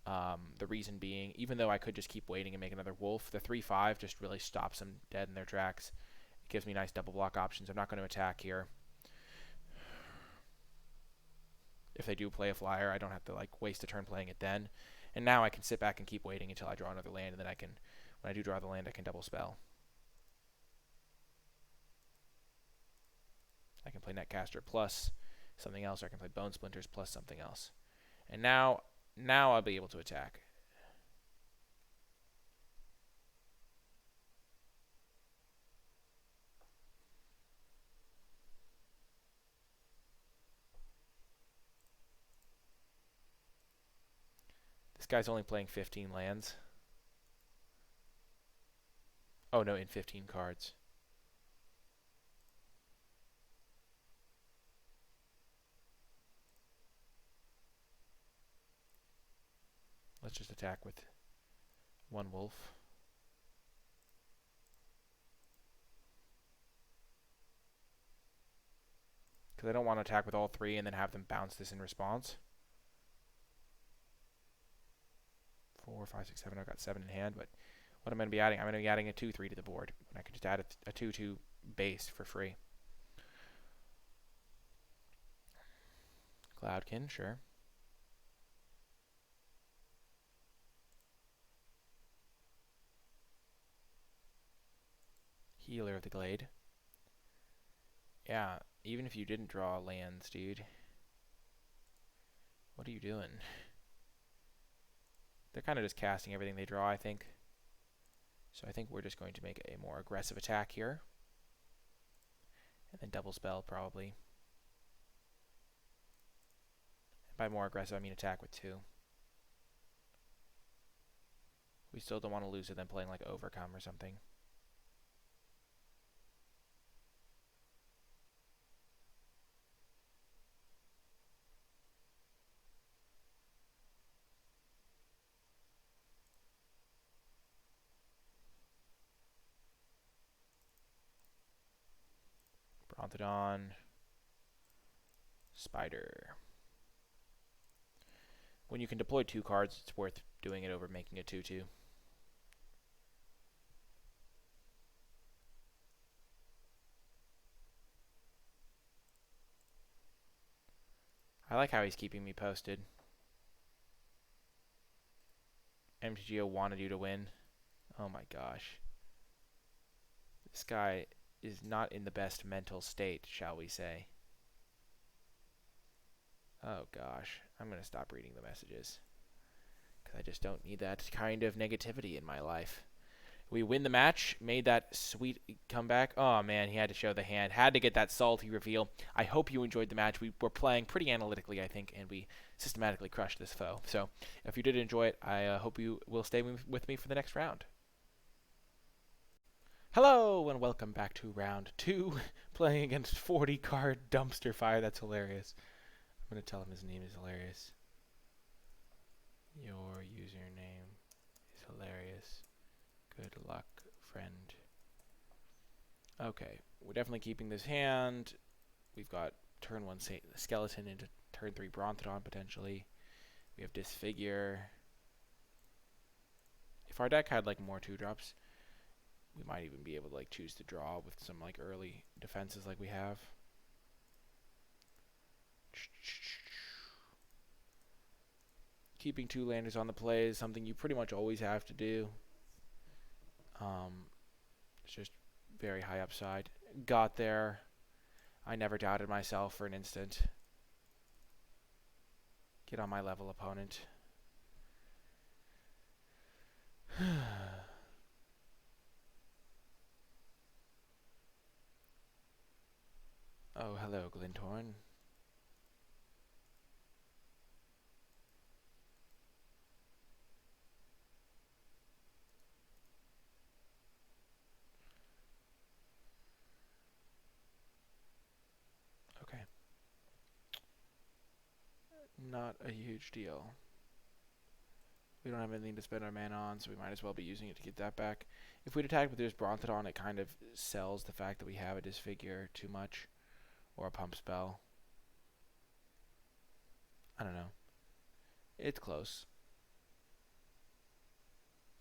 The reason being, even though I could just keep waiting and make another Wolf, the 3/5 just really stops them dead in their tracks. It gives me nice double block options. I'm not going to attack here. If they do play a flyer, I don't have to like waste a turn playing it then. And now I can sit back and keep waiting until I draw another land, and then I can, when I do draw the land, I can double spell. I can play Netcaster plus something else, or I can play Bone Splinters plus something else. And now I'll be able to attack. guy's only playing 15 lands. Oh no, in 15 cards. Let's just attack with one wolf. Because I don't want to attack with all three and then have them bounce this in response. 4, 5, 6, 7. I've got 7 in hand, but what I'm going to be adding, I'm going to be adding a 2/3 to the board. And I could just add a 2/2 base for free. Cloudkin, sure. Healer of the Glade. Yeah, even if you didn't draw lands, dude. What are you doing? They're kind of just casting everything they draw, I think. So I think we're just going to make a more aggressive attack here. And then double spell, probably. By more aggressive, I mean attack with 2. We still don't want to lose to them playing like Overcome or something. Brontodon. Spider. When you can deploy 2 cards, it's worth doing it over making a 2/2. I like how he's keeping me posted. MTGO wanted you to win. Oh my gosh. This guy is not in the best mental state, shall we say. Oh gosh. I'm going to stop reading the messages. Because I just don't need that kind of negativity in my life. We win the match, made that sweet comeback. Oh man, he had to show the hand, had to get that salty reveal. I hope you enjoyed the match. We were playing pretty analytically, I think, and we systematically crushed this foe. So if you did enjoy it, I hope you will stay with me for the next round. Hello, and welcome back to round 2, playing against 40-card dumpster fire. That's hilarious. I'm going to tell him his name is hilarious. Your username is hilarious. Good luck, friend. Okay, we're definitely keeping this hand. We've got turn 1 Skeleton into turn 3 Brontodon, potentially. We have Disfigure. If our deck had like more 2-drops, we might even be able to like choose to draw with some like early defenses like we have. Keeping 2 landers on the play is something you pretty much always have to do. It's just very high upside. Got there. I never doubted myself for an instant. Get on my level, opponent. Oh, hello, Glinthorn. Okay. Not a huge deal. We don't have anything to spend our mana on, so we might as well be using it to get that back. If we'd attacked with this Brontodon, it kind of sells the fact that we have a Disfigure too much. Or a Pump Spell. I don't know. It's close.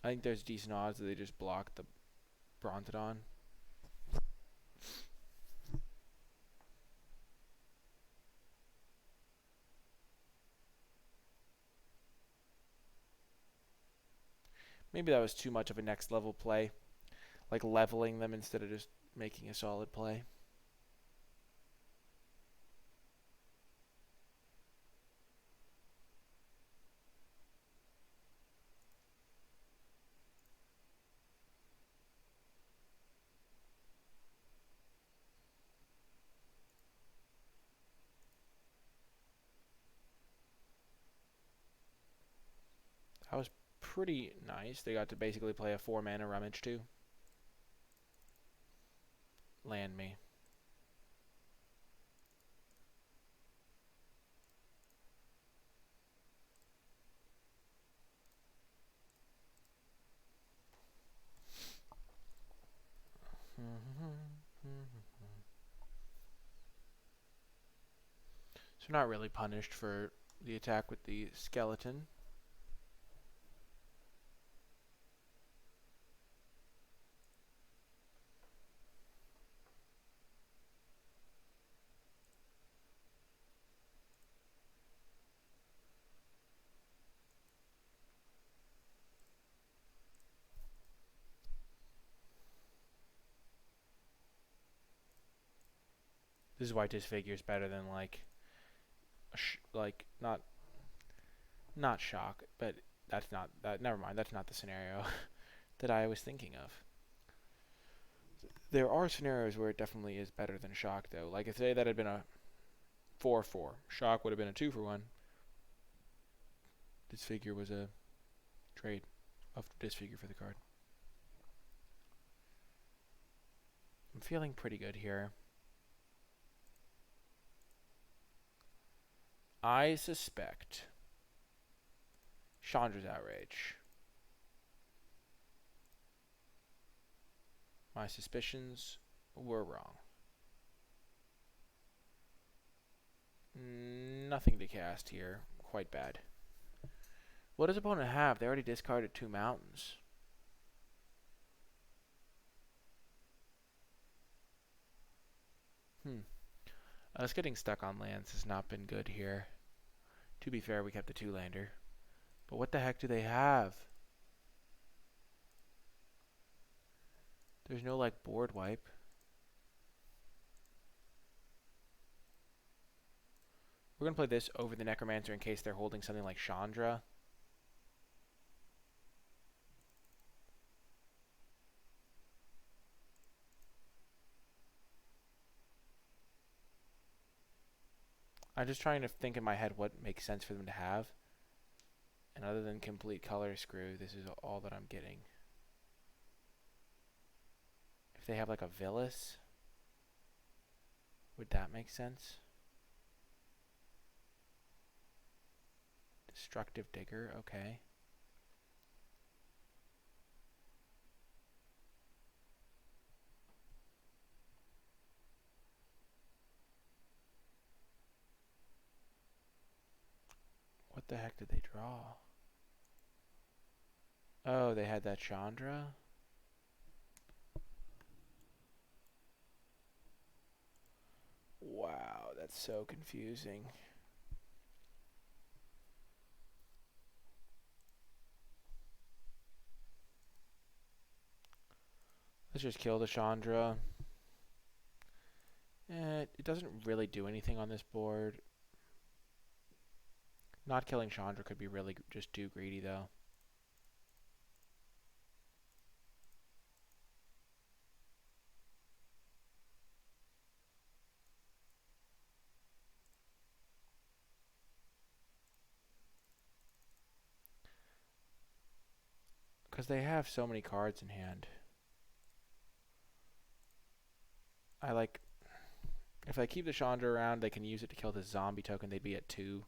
I think there's decent odds that they just block the Brontodon. Maybe that was too much of a next level play. Like leveling them instead of just making a solid play. That was pretty nice. They got to basically play a 4-mana rummage too. Land me. So not really punished for the attack with the skeleton. This is why Disfigure is better than like not shock, but that's not that. Never mind. That's not the scenario that I was thinking of. There are scenarios where it definitely is better than shock, though. Like if say that had been a 4/4, shock would have been a 2-for-1. Disfigure was a trade of Disfigure for the card. I'm feeling pretty good here. I suspect Chandra's Outrage. My suspicions were wrong. Nothing to cast here. Quite bad. What does opponent have? They already discarded 2 mountains. Us getting stuck on lands has not been good here. To be fair, we kept the 2-lander. But what the heck do they have? There's no, like, board wipe. We're going to play this over the Necromancer in case they're holding something like Chandra. I'm just trying to think in my head what makes sense for them to have. And other than complete color screw, this is all that I'm getting. If they have like a Villas, would that make sense? Destructive Digger, okay. What the heck did they draw? Oh, they had that Chandra? Wow, that's so confusing. Let's just kill the Chandra. It doesn't really do anything on this board. Not killing Chandra could be really just too greedy, though. Because they have so many cards in hand. If I keep the Chandra around, they can use it to kill this zombie token. They'd be at 2.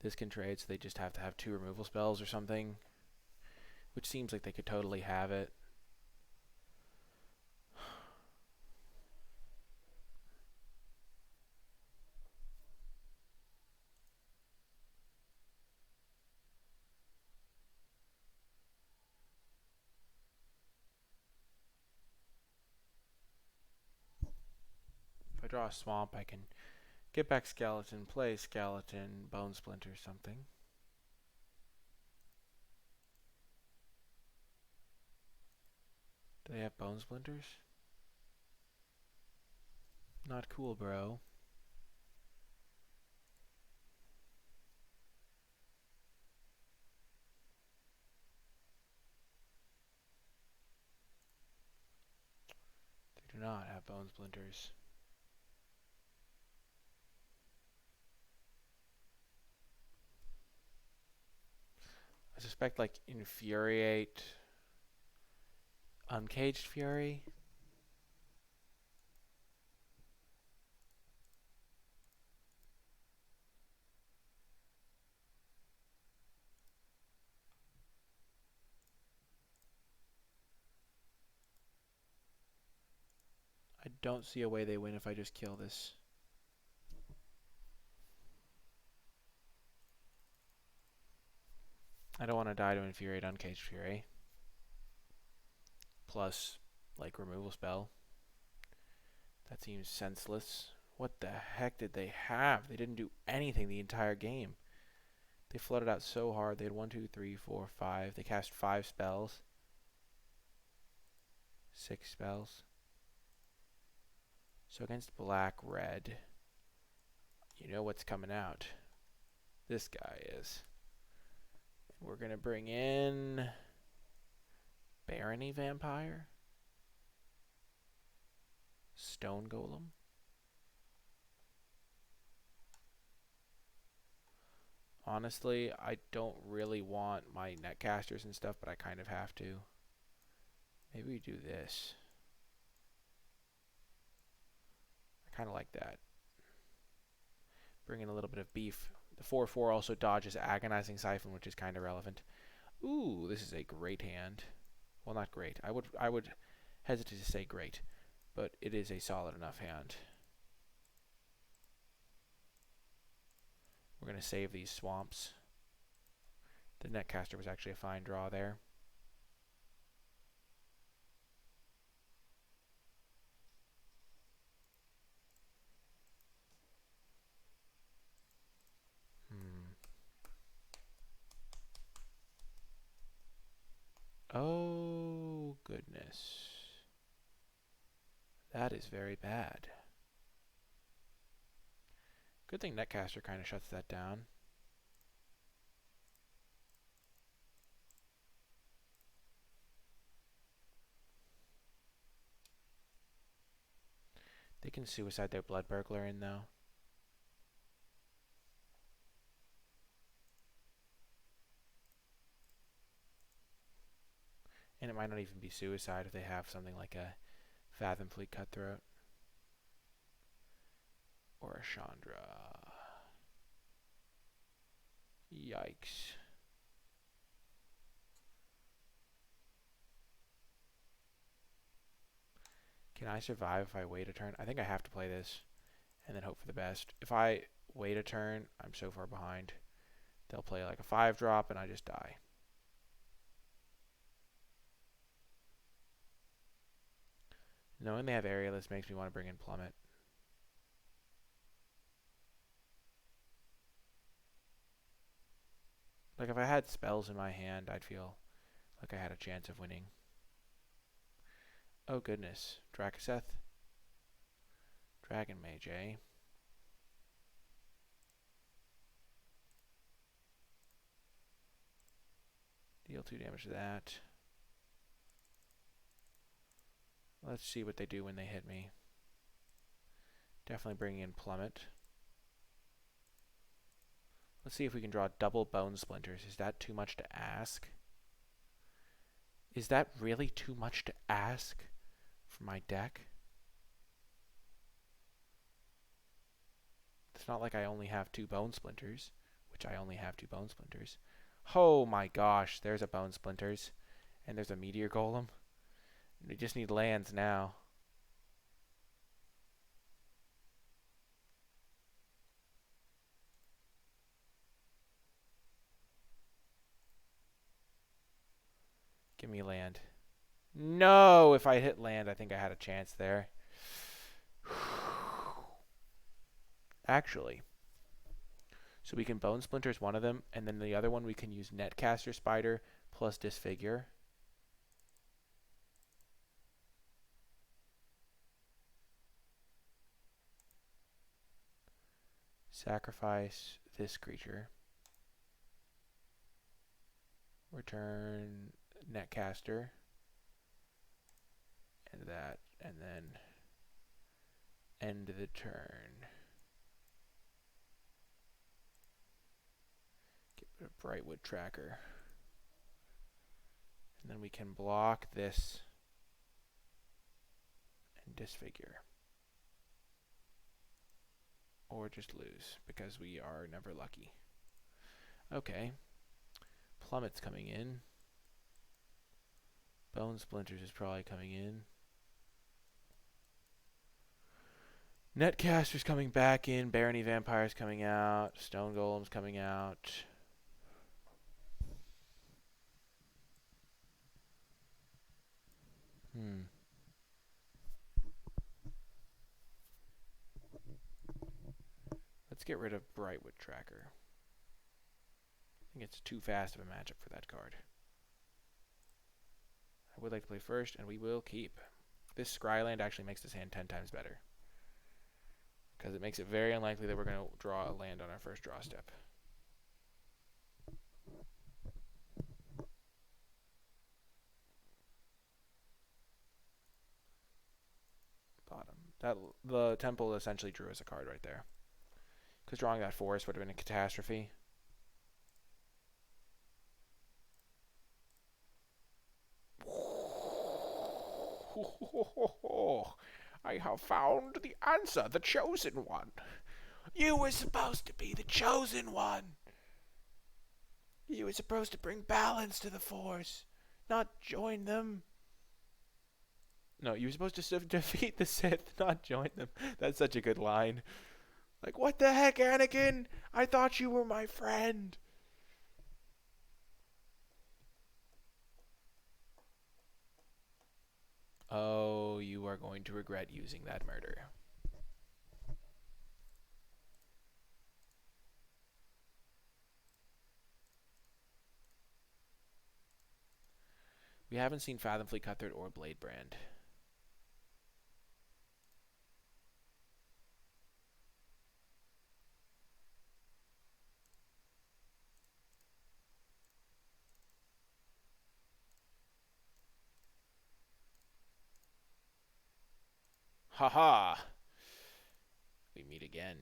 This can trade, so they just have to have 2 removal spells or something. Which seems like they could totally have it. If I draw a swamp, I can get back Skeleton, play Skeleton, Bone Splinter, something. Do they have Bone Splinters? Not cool, bro. They do not have Bone Splinters. I suspect like Infuriate, Uncaged Fury. I don't see a way they win if I just kill this. I don't want to die to Infuriate Uncaged Fury. Plus, like, removal spell. That seems senseless. What the heck did they have? They didn't do anything the entire game. They flooded out so hard. They had 1, 2, 3, 4, 5. They cast 5 spells. 6 spells. So against black, red, you know what's coming out. This guy is. We're going to bring in Barony Vampire. Stone Golem. Honestly, I don't really want my netcasters and stuff, but I kind of have to. Maybe we do this. I kind of like that. Bring in a little bit of beef. The 4/4 also dodges Agonizing Siphon, which is kind of relevant. Ooh, this is a great hand. Well, not great. I would hesitate to say great, but it is a solid enough hand. We're going to save these swamps. The netcaster was actually a fine draw there. Oh, goodness. That is very bad. Good thing netcaster kind of shuts that down. They can suicide their Blood Burglar in, though. And it might not even be suicide if they have something like a Fathom Fleet Cutthroat. Or a Chandra. Yikes. Can I survive if I wait a turn? I think I have to play this and then hope for the best. If I wait a turn, I'm so far behind. They'll play like a 5-drop and I just die. Knowing they have Aerialist makes me want to bring in Plummet. Like if I had spells in my hand, I'd feel like I had a chance of winning. Oh goodness. Drakaseth. Dragon Mage, eh? Deal 2 damage to that. Let's see what they do when they hit me. Definitely bringing in Plummet. Let's see if we can draw double Bone Splinters. Is that too much to ask? Is that really too much to ask for my deck? It's not like I only have 2 Bone Splinters, which I only have 2 Bone Splinters. Oh my gosh, there's a Bone Splinters. And there's a Meteor Golem. We just need lands now. Give me land. No! If I hit land, I think I had a chance there. Actually. So we can Bone Splinters one of them, and then the other one we can use Netcaster Spider plus Disfigure. Sacrifice this creature. Return Netcaster. And that, and then end the turn. Get rid of Brightwood Tracker. And then we can block this and disfigure. Or just lose, because we are never lucky. Okay. Plummet's coming in. Bone Splinters is probably coming in. Netcaster's coming back in. Barony Vampire's coming out. Stone Golem's coming out. Let's get rid of Brightwood Tracker. I think it's too fast of a matchup for that card. I would like to play first, and we will keep. This Scryland actually makes this hand 10 times better, because it makes it very unlikely that we're going to draw a land on our first draw step. Bottom. The Temple essentially drew us a card right there, because drawing that forest would have been a catastrophe. I have found the answer, the chosen one. You were supposed to be the chosen one. You were supposed to bring balance to the Force, not join them. No, you were supposed to defeat the Sith, not join them. That's such a good line. Like, what the heck, Anakin? I thought you were my friend. Oh, you are going to regret using that murder. We haven't seen Fathomfleet Cutthroat or Bladebrand. Haha! We meet again.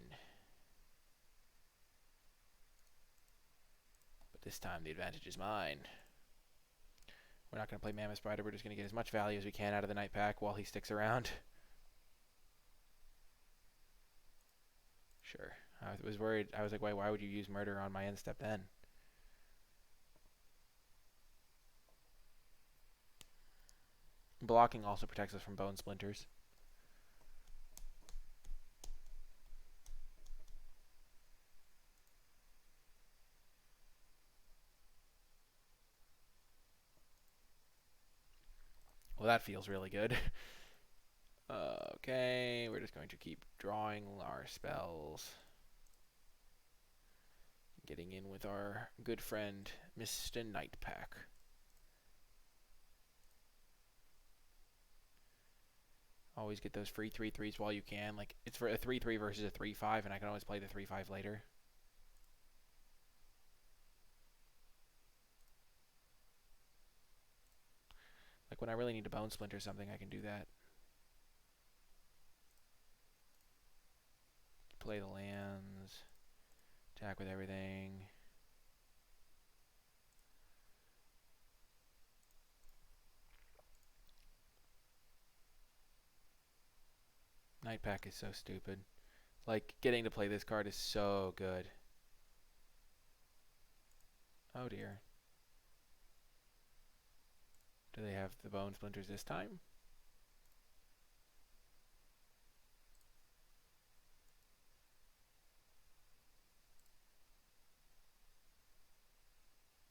But this time the advantage is mine. We're not going to play Mammoth Spider. We're just going to get as much value as we can out of the Night Pack while he sticks around. Sure. I was worried. I was like, why would you use murder on my end step then? Blocking also protects us from Bone Splinters. Well, that feels really good. Okay, we're just going to keep drawing our spells. Getting in with our good friend, Mr. Night Pack. Always get those free 3/3s while you can. Like, it's for a 3/3 versus a 3/5, and I can always play the 3/5 later. Like, when I really need to Bone Splinter something, I can do that. Play the lands. Attack with everything. Night Pack is so stupid. Like, getting to play this card is so good. Oh dear. Do they have the Bone Splinters this time?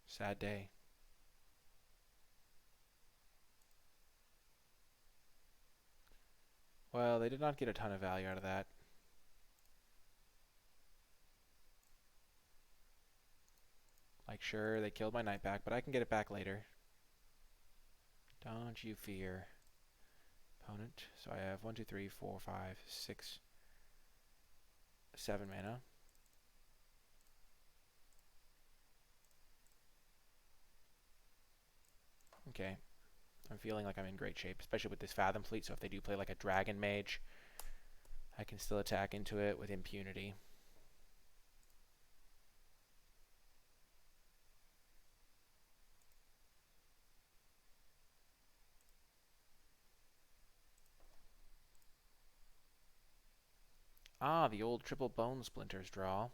Sad day. Well, they did not get a ton of value out of that. Like, sure, they killed my Night Pack, but I can get it back later. Don't you fear, opponent. So I have 1, 2, 3, 4, 5, 6, 7 mana. Okay. I'm feeling like I'm in great shape, especially with this Fathomfleet, so if they do play like a Dragon Mage, I can still attack into it with impunity. Ah, the old triple bone splinters draw.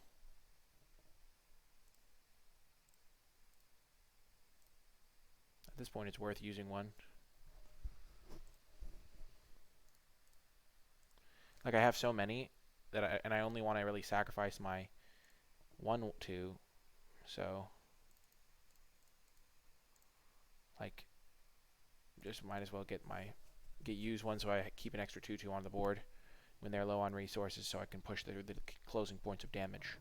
At this point, it's worth using one. Like, I have so many that I only want to really sacrifice my 1-2. So, like, just might as well get use one so I keep an extra 2/2 on the board when they're low on resources, so I can push the closing points of damage.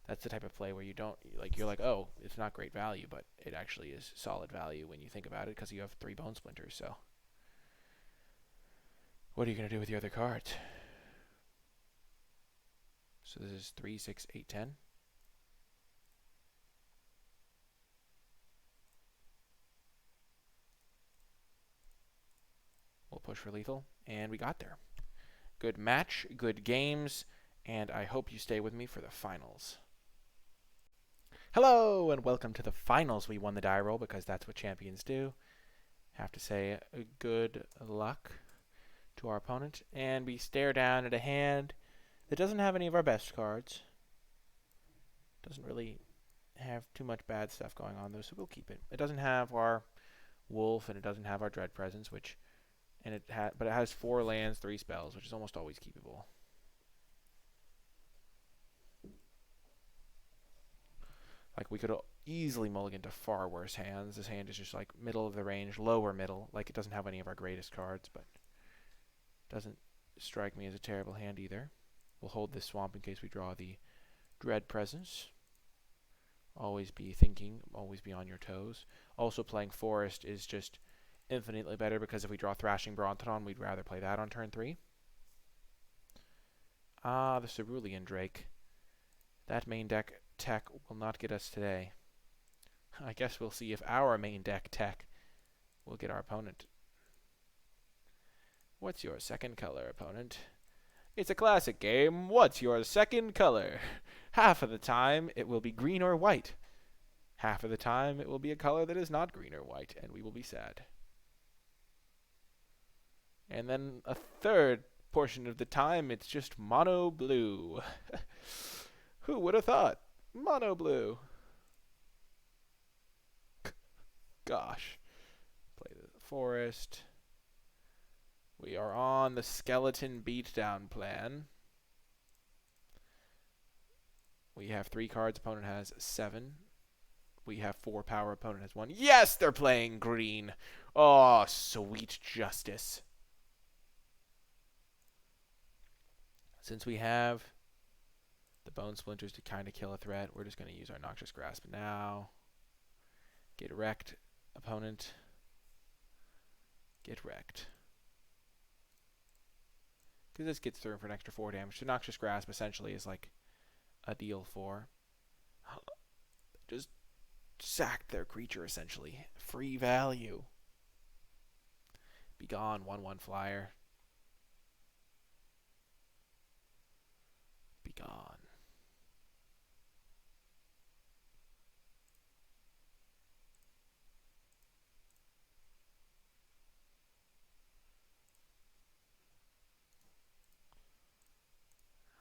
That's the type of play where you don't you're like, oh, it's not great value, but it actually is solid value when you think about it because you have 3 bone splinters. So, what are you gonna do with your other cards? So this is 3, 6, 8, 10. We'll push for lethal, and we got there. Good match, good games, and I hope you stay with me for the finals. Hello, and welcome to the finals. We won the die roll because that's what champions do. Have to say good luck to our opponent, and we stare down at a hand that doesn't have any of our best cards. Doesn't really have too much bad stuff going on, though, so we'll keep it. It doesn't have our Wolf, and it doesn't have our Dread Presence, but it has 4 lands, 3 spells, which is almost always keepable. Like, we could easily mulligan to far worse hands. This hand is just like middle of the range, lower middle. Like, it doesn't have any of our greatest cards, but doesn't strike me as a terrible hand either. We'll hold this swamp in case we draw the Dread Presence. Always be thinking, always be on your toes. Also, playing Forest is just infinitely better because if we draw Thrashing Brontodon, we'd rather play that on turn 3. Ah, the Cerulean Drake. That main deck tech will not get us today. I guess we'll see if our main deck tech will get our opponent. What's your second color, opponent? It's a classic game. What's your second color? Half of the time, it will be green or white. Half of the time, it will be a color that is not green or white, and we will be sad. And then a third portion of the time, it's just mono blue. Who would have thought? Mono blue. Gosh. Play the Forest. We are on the Skeleton Beatdown plan. We have 3 cards. Opponent has 7. We have 4 power. Opponent has 1. Yes, they're playing green. Oh, sweet justice. Since we have the Bone Splinters to kind of kill a threat, we're just going to use our Noxious Grasp now. Get wrecked, opponent. Get wrecked. Because this gets through for an extra 4 damage. So Noxious Grasp essentially is like a deal 4. Just sacked their creature essentially. Free value. Be gone, 1/1 flyer. Be gone.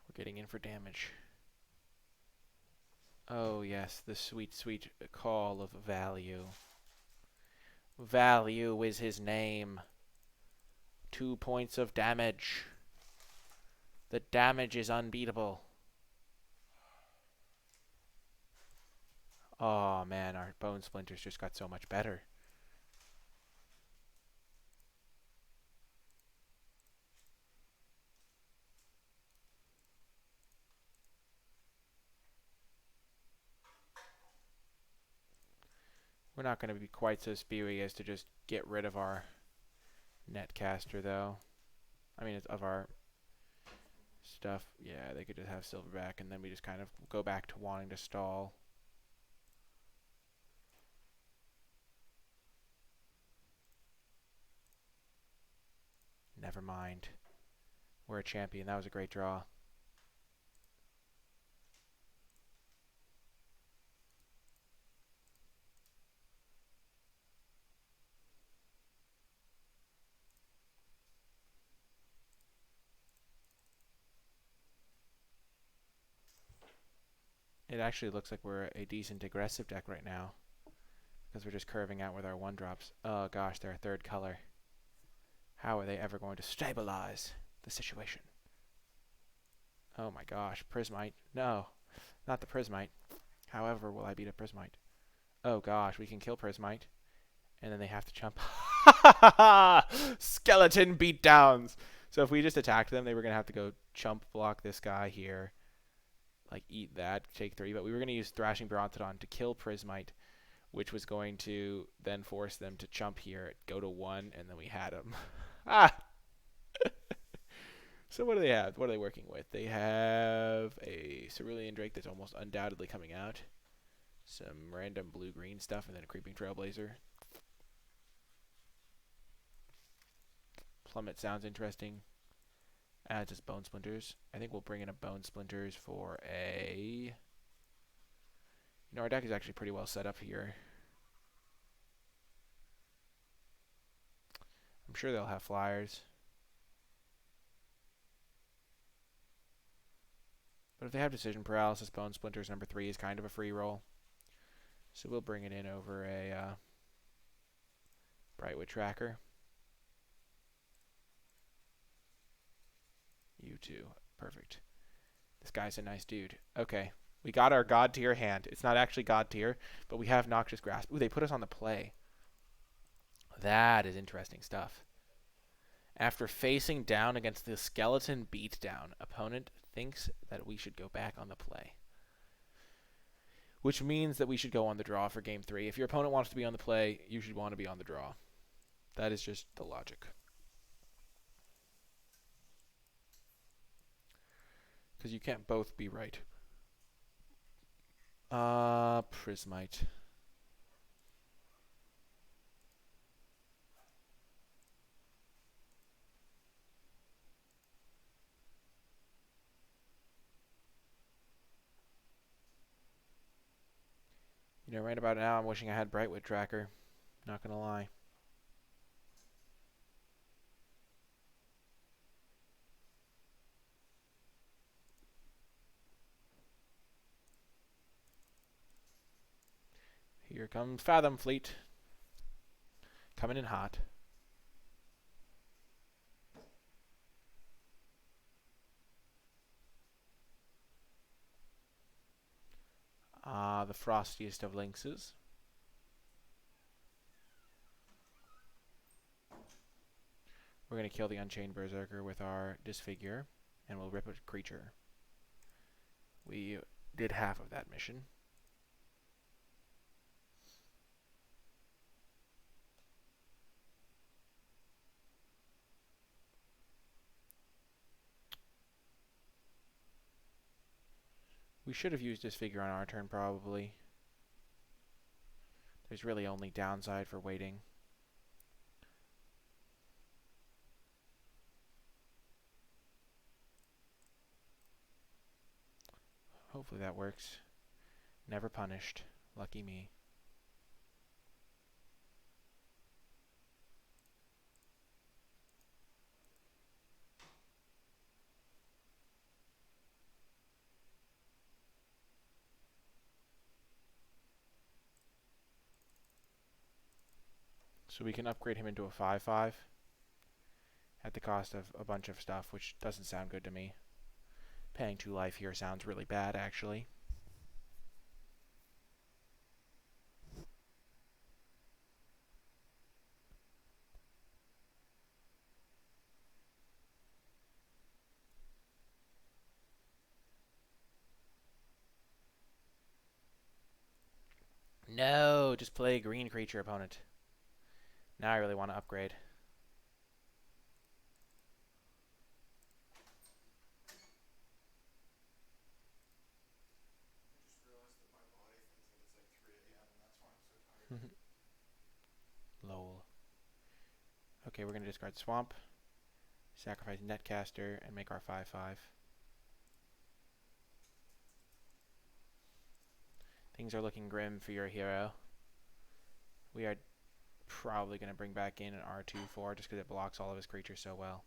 We're getting in for damage. Oh yes, the sweet, sweet call of value. Value is his name. 2 points of damage. The damage is unbeatable. Oh man, our Bone Splinters just got so much better. We're not going to be quite so spewy as to just get rid of our Netcaster, though. I mean, it's of our stuff. Yeah, they could just have Silverback, and then we just kind of go back to wanting to stall. Never mind. We're a champion. That was a great draw. It actually looks like we're a decent aggressive deck right now because we're just curving out with our 1-drops. Oh gosh, they're a third color. How are they ever going to stabilize the situation? Oh my gosh, Prismite. No, not the Prismite. However, will I beat a Prismite? Oh gosh, we can kill Prismite. And then they have to jump. Skeleton beatdowns. So if we just attacked them, they were going to have to go chump block this guy here. Like, eat that, take 3. But we were going to use Thrashing Brontodon to kill Prismite, which was going to then force them to chump here, go to 1, and then we had them. Ah! So what do they have? What are they working with? They have a Cerulean Drake that's almost undoubtedly coming out. Some random blue-green stuff, and then a Creeping Trailblazer. Plummet sounds interesting. Adds us Bone Splinters. I think we'll bring in a Bone Splinters for a... You know, our deck is actually pretty well set up here. I'm sure they'll have flyers. But if they have Decision Paralysis, Bone Splinters number 3 is kind of a free roll. So we'll bring it in over a Brightwood Tracker. You too. Perfect. This guy's a nice dude. Okay. We got our God tier hand. It's not actually God tier, but we have Noxious Grasp. Ooh, they put us on the play. That is interesting stuff. After facing down against the Skeleton Beatdown, opponent thinks that we should go back on the play. Which means that we should go on the draw for game 3. If your opponent wants to be on the play, you should want to be on the draw. That is just the logic. Because you can't both be right. Prismite. You know, right about now, I'm wishing I had Brightwood Tracker. Not gonna lie. Here comes Fathom Fleet. Coming in hot. The frostiest of lynxes. We're going to kill the Unchained Berserker with our Disfigure, and we'll rip a creature. We did half of that mission. We should have used Disfigure on our turn, probably. There's really only downside for waiting. Hopefully that works. Never punished. Lucky me. So we can upgrade him into a 5/5 at the cost of a bunch of stuff, which doesn't sound good to me. Paying 2 life here sounds really bad, actually. No, just play a green creature, opponent. Now I really want to upgrade. Lol. Okay, we're going to discard Swamp, sacrifice Netcaster, and make our 5/5. Things are looking grim for your hero. We are probably going to bring back in an R2/4 just because it blocks all of his creatures so well.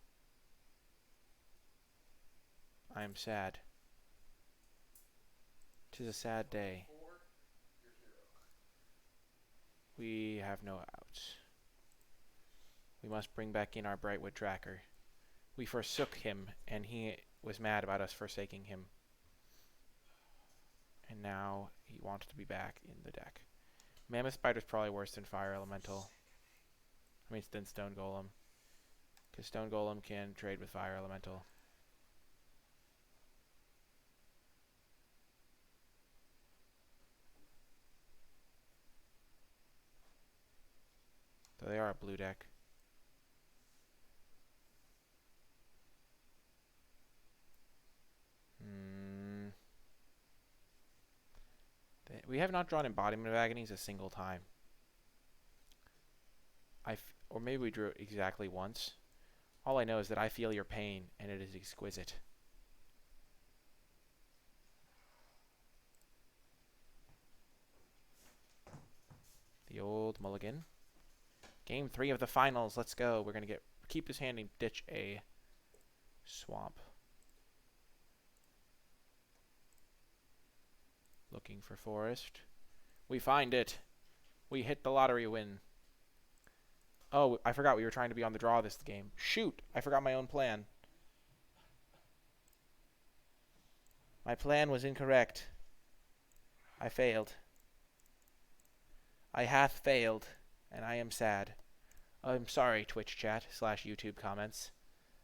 I am sad 'Tis a sad day. We have no outs. We must bring back in our Brightwood tracker. We forsook him, and he was mad about us forsaking him. And now he wants to be back in the deck. Mammoth Spider's probably worse than Fire Elemental. I mean, than Stone Golem. Because Stone Golem can trade with Fire Elemental. So they are a blue deck. We have not drawn Embodiment of Agonies a single time. Or maybe we drew it exactly once. All I know is that I feel your pain, and it is exquisite. The old mulligan. Game 3 of the finals. Let's go. We're going to keep this hand and ditch a swamp. Looking for forest. We find it. We hit the lottery win. Oh, I forgot we were trying to be on the draw this game. Shoot, I forgot my own plan. My plan was incorrect. I failed. I hath failed, and I am sad. I'm sorry, Twitch chat / YouTube comments.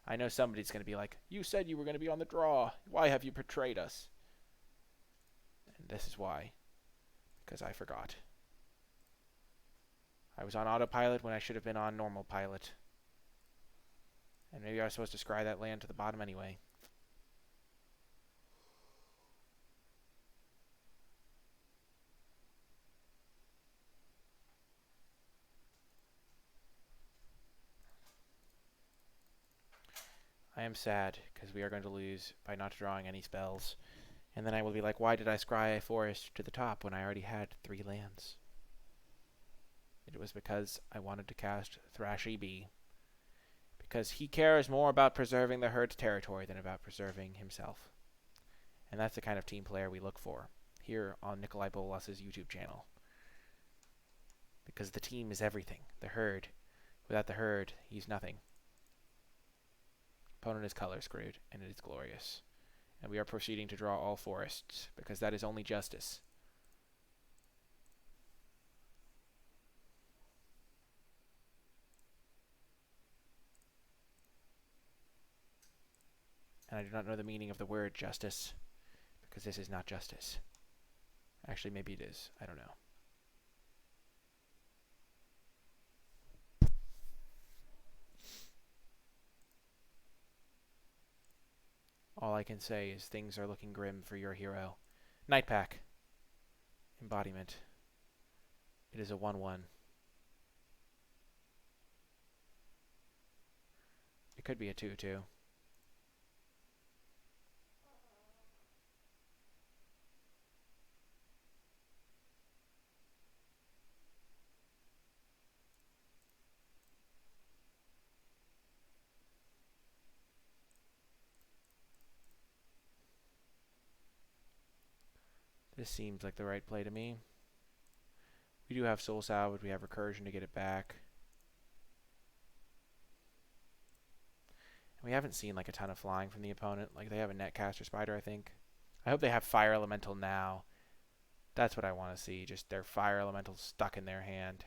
I know somebody's going to be like, you said you were going to be on the draw. Why have you betrayed us? And this is why. Because I forgot. I was on autopilot when I should have been on normal pilot. And maybe I was supposed to scry that land to the bottom anyway. I am sad, because we are going to lose by not drawing any spells. And then I will be like, why did I scry a forest to the top when I already had 3 lands? It was because I wanted to cast Thrashy Bee. Because he cares more about preserving the herd's territory than about preserving himself. And that's the kind of team player we look for here on NicolaiBolas' YouTube channel. Because the team is everything. The herd. Without the herd, he's nothing. Opponent is color screwed, and it is glorious. And we are proceeding to draw all forests, because that is only justice. And I do not know the meaning of the word justice, because this is not justice. Actually, maybe it is. I don't know. All I can say is things are looking grim for your hero. Night Pack. Embodiment. It is a 1/1. It could be a 2/2. This seems like the right play to me. We do have Soul Salvage. We have Recursion to get it back. And we haven't seen like a ton of flying from the opponent. Like they have a Netcaster Spider, I think. I hope they have Fire Elemental now. That's what I want to see. Just their Fire Elemental stuck in their hand.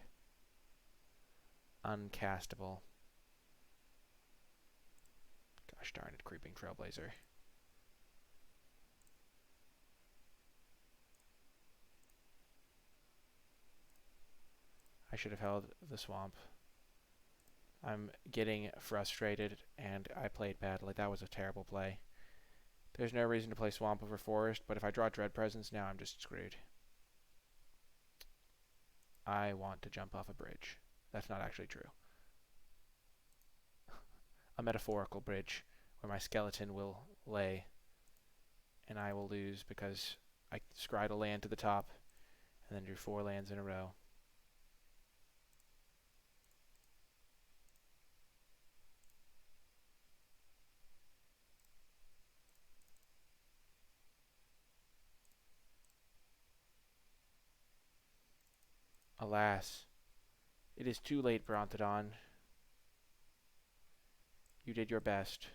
Uncastable. Gosh darn it, Creeping Trailblazer. I should have held the swamp. I'm getting frustrated, and I played badly. That was a terrible play. There's no reason to play swamp over forest, but if I draw Dread Presence now, I'm just screwed. I want to jump off a bridge. That's not actually true. A metaphorical bridge where my skeleton will lay, and I will lose because I scryed a land to the top and then drew 4 lands in a row. Alas, it is too late, Brontodon. You did your best.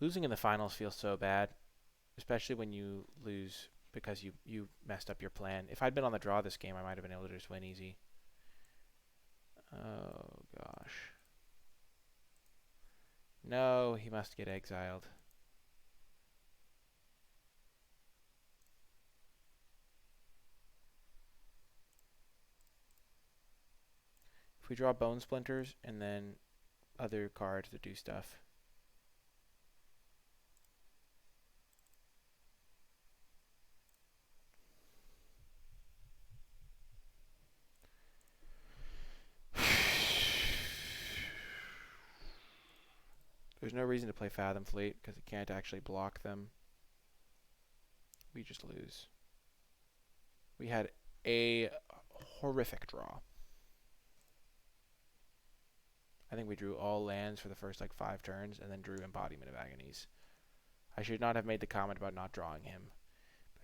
Losing in the finals feels so bad, especially when you lose because you messed up your plan. If I'd been on the draw this game, I might have been able to just win easy. Oh, gosh. No, he must get exiled. If we draw Bone Splinters and then other cards that do stuff. There's no reason to play Fathom Fleet because it can't actually block them. We just lose. We had a horrific draw. I think we drew all lands for the first like 5 turns and then drew Embodiment of Agonies. I should not have made the comment about not drawing him,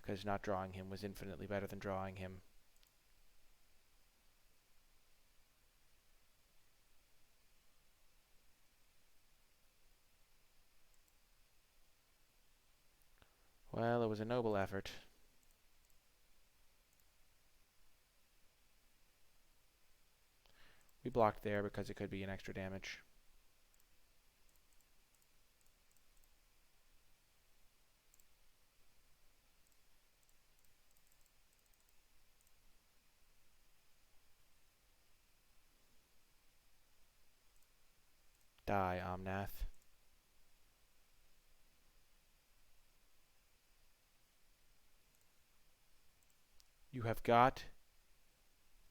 because not drawing him was infinitely better than drawing him. Well, it was a noble effort. We blocked there because it could be an extra damage. Die, Omnath. You have got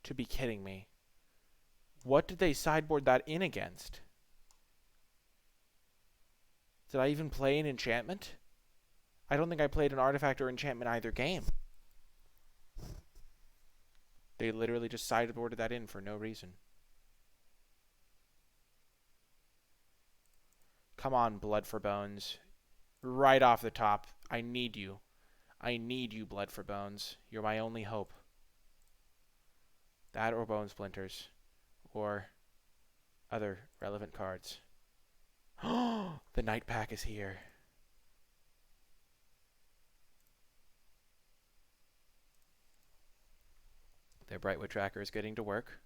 to be kidding me. What did they sideboard that in against? Did I even play an enchantment? I don't think I played an artifact or enchantment either game. They literally just sideboarded that in for no reason. Come on, Blood for Bones. Right off the top. I need you. I need you, Blood for Bones. You're my only hope. That or Bone Splinters. Or other relevant cards. The Night Pack is here. Their Brightwood Tracker is getting to work.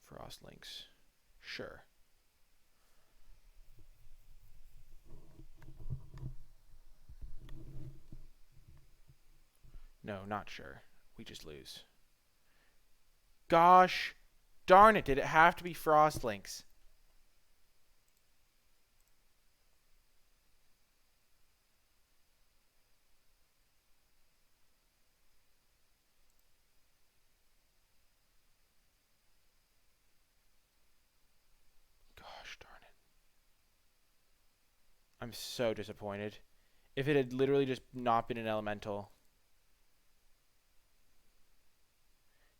Frost Links. Sure. No, not sure. We just lose. Gosh darn it, did it have to be Frost Links? Gosh darn it. I'm so disappointed. If it had literally just not been an elemental.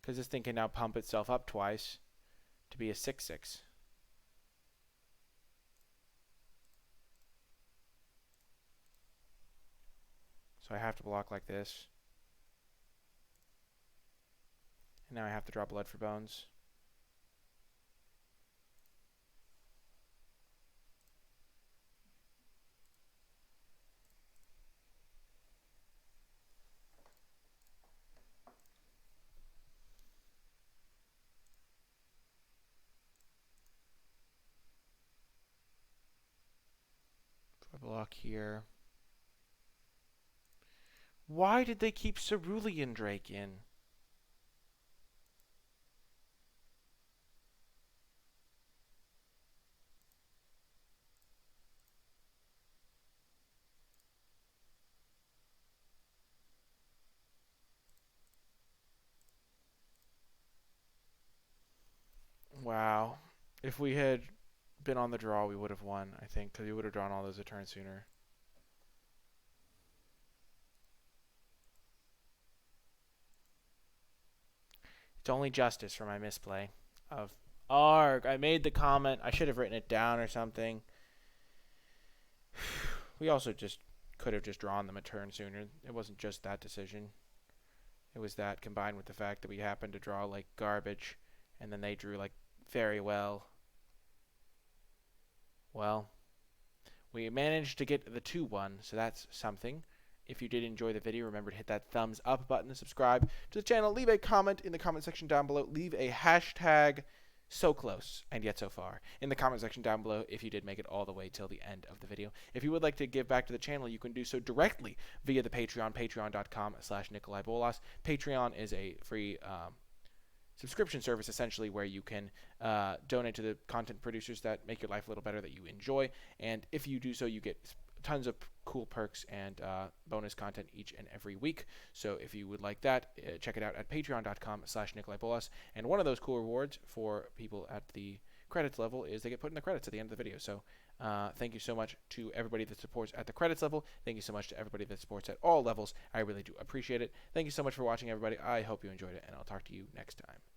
Because this thing can now pump itself up twice to be a 6/6. So I have to block like this. And now I have to draw Blood for Bones. I block here. Why did they keep Cerulean Drake in? Wow. If we had been on the draw, we would have won, I think, because we would have drawn all those a turn sooner. It's only justice for my misplay of arg. I made the comment. I should have written it down or something. We also just could have just drawn them a turn sooner. It wasn't just that decision. It was that combined with the fact that we happened to draw like garbage, and then they drew like very well. Well, we managed to get the 2-1, so that's something. If you did enjoy the video, remember to hit that thumbs up button, subscribe to the channel, leave a comment in the comment section down below, leave a hashtag so close and yet so far in the comment section down below if you did make it all the way till the end of the video. If you would like to give back to the channel, you can do so directly via the Patreon, patreon.com/NicolaiBolas. Patreon is a free subscription service essentially where you can donate to the content producers that make your life a little better that you enjoy, and if you do so, you get tons of cool perks and bonus content each and every week. So if you would like that, check it out at patreon.com/NicolaiBolas. And one of those cool rewards for people at the credits level is they get put in the credits at the end of the video. So thank you so much to everybody that supports at the credits level. Thank you so much to everybody that supports at all levels. I really do appreciate it. Thank you so much for watching, everybody. I hope you enjoyed it, and I'll talk to you next time.